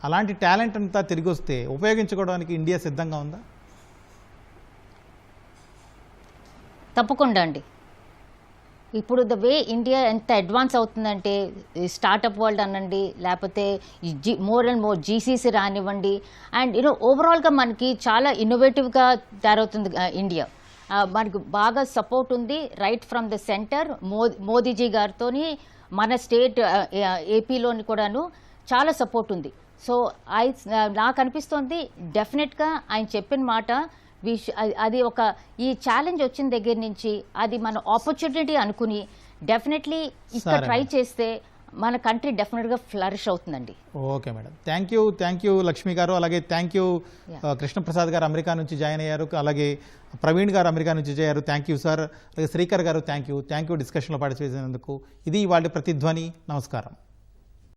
అలాంటి టాలెంట్ అంతా తిరిగి వస్తే ఉపయోగించుకోవడానికి ఇండియా సిద్ధంగా ఉందా? తప్పకుండా అండి. ఇప్పుడు ద వే ఇండియా ఎంత అడ్వాన్స్ అవుతుందంటే స్టార్టప్ వరల్డ్ అనండి, లేకపోతే మోర్ అండ్ మోర్ జీసీసీ రానివ్వండి, అండ్ ఓవరాల్గా మనకి చాలా ఇన్నోవేటివ్గా తయారవుతుంది ఇండియా. మనకు బాగా సపోర్ట్ ఉంది right from the centre. Modiji గారితో మన స్టేట్ ఏపీలోని కూడాను చాలా సపోర్ట్ ఉంది. సో నాకు అనిపిస్తోంది డెఫినెట్గా ఆయన చెప్పిన మాట అది ఈ ఛాలెంజ్ వచ్చిన దగ్గర నుంచి అది మన ఆపర్చునిటీ అనుకుని డెఫినెట్లీ ఇక్కడ ట్రై చేస్తే మన కంట్రీ డెఫినెట్గా ఫ్లరిష్ అవుతుందండి. Okay madam, thank you Lakshmi గారు. అలాగే థ్యాంక్ యూ కృష్ణప్రసాద్ గారు అమెరికా నుంచి జాయిన్ అయ్యారు. అలాగే ప్రవీణ్ గారు అమెరికా నుంచి చేరారు. Thank you sir. అలాగే శ్రీకర్ గారు థ్యాంక్ యూ డిస్కషన్లో పార్టిసిపేట్ చేసినందుకు. ఇది వాళ్ళ ప్రతిధ్వని. నమస్కారం.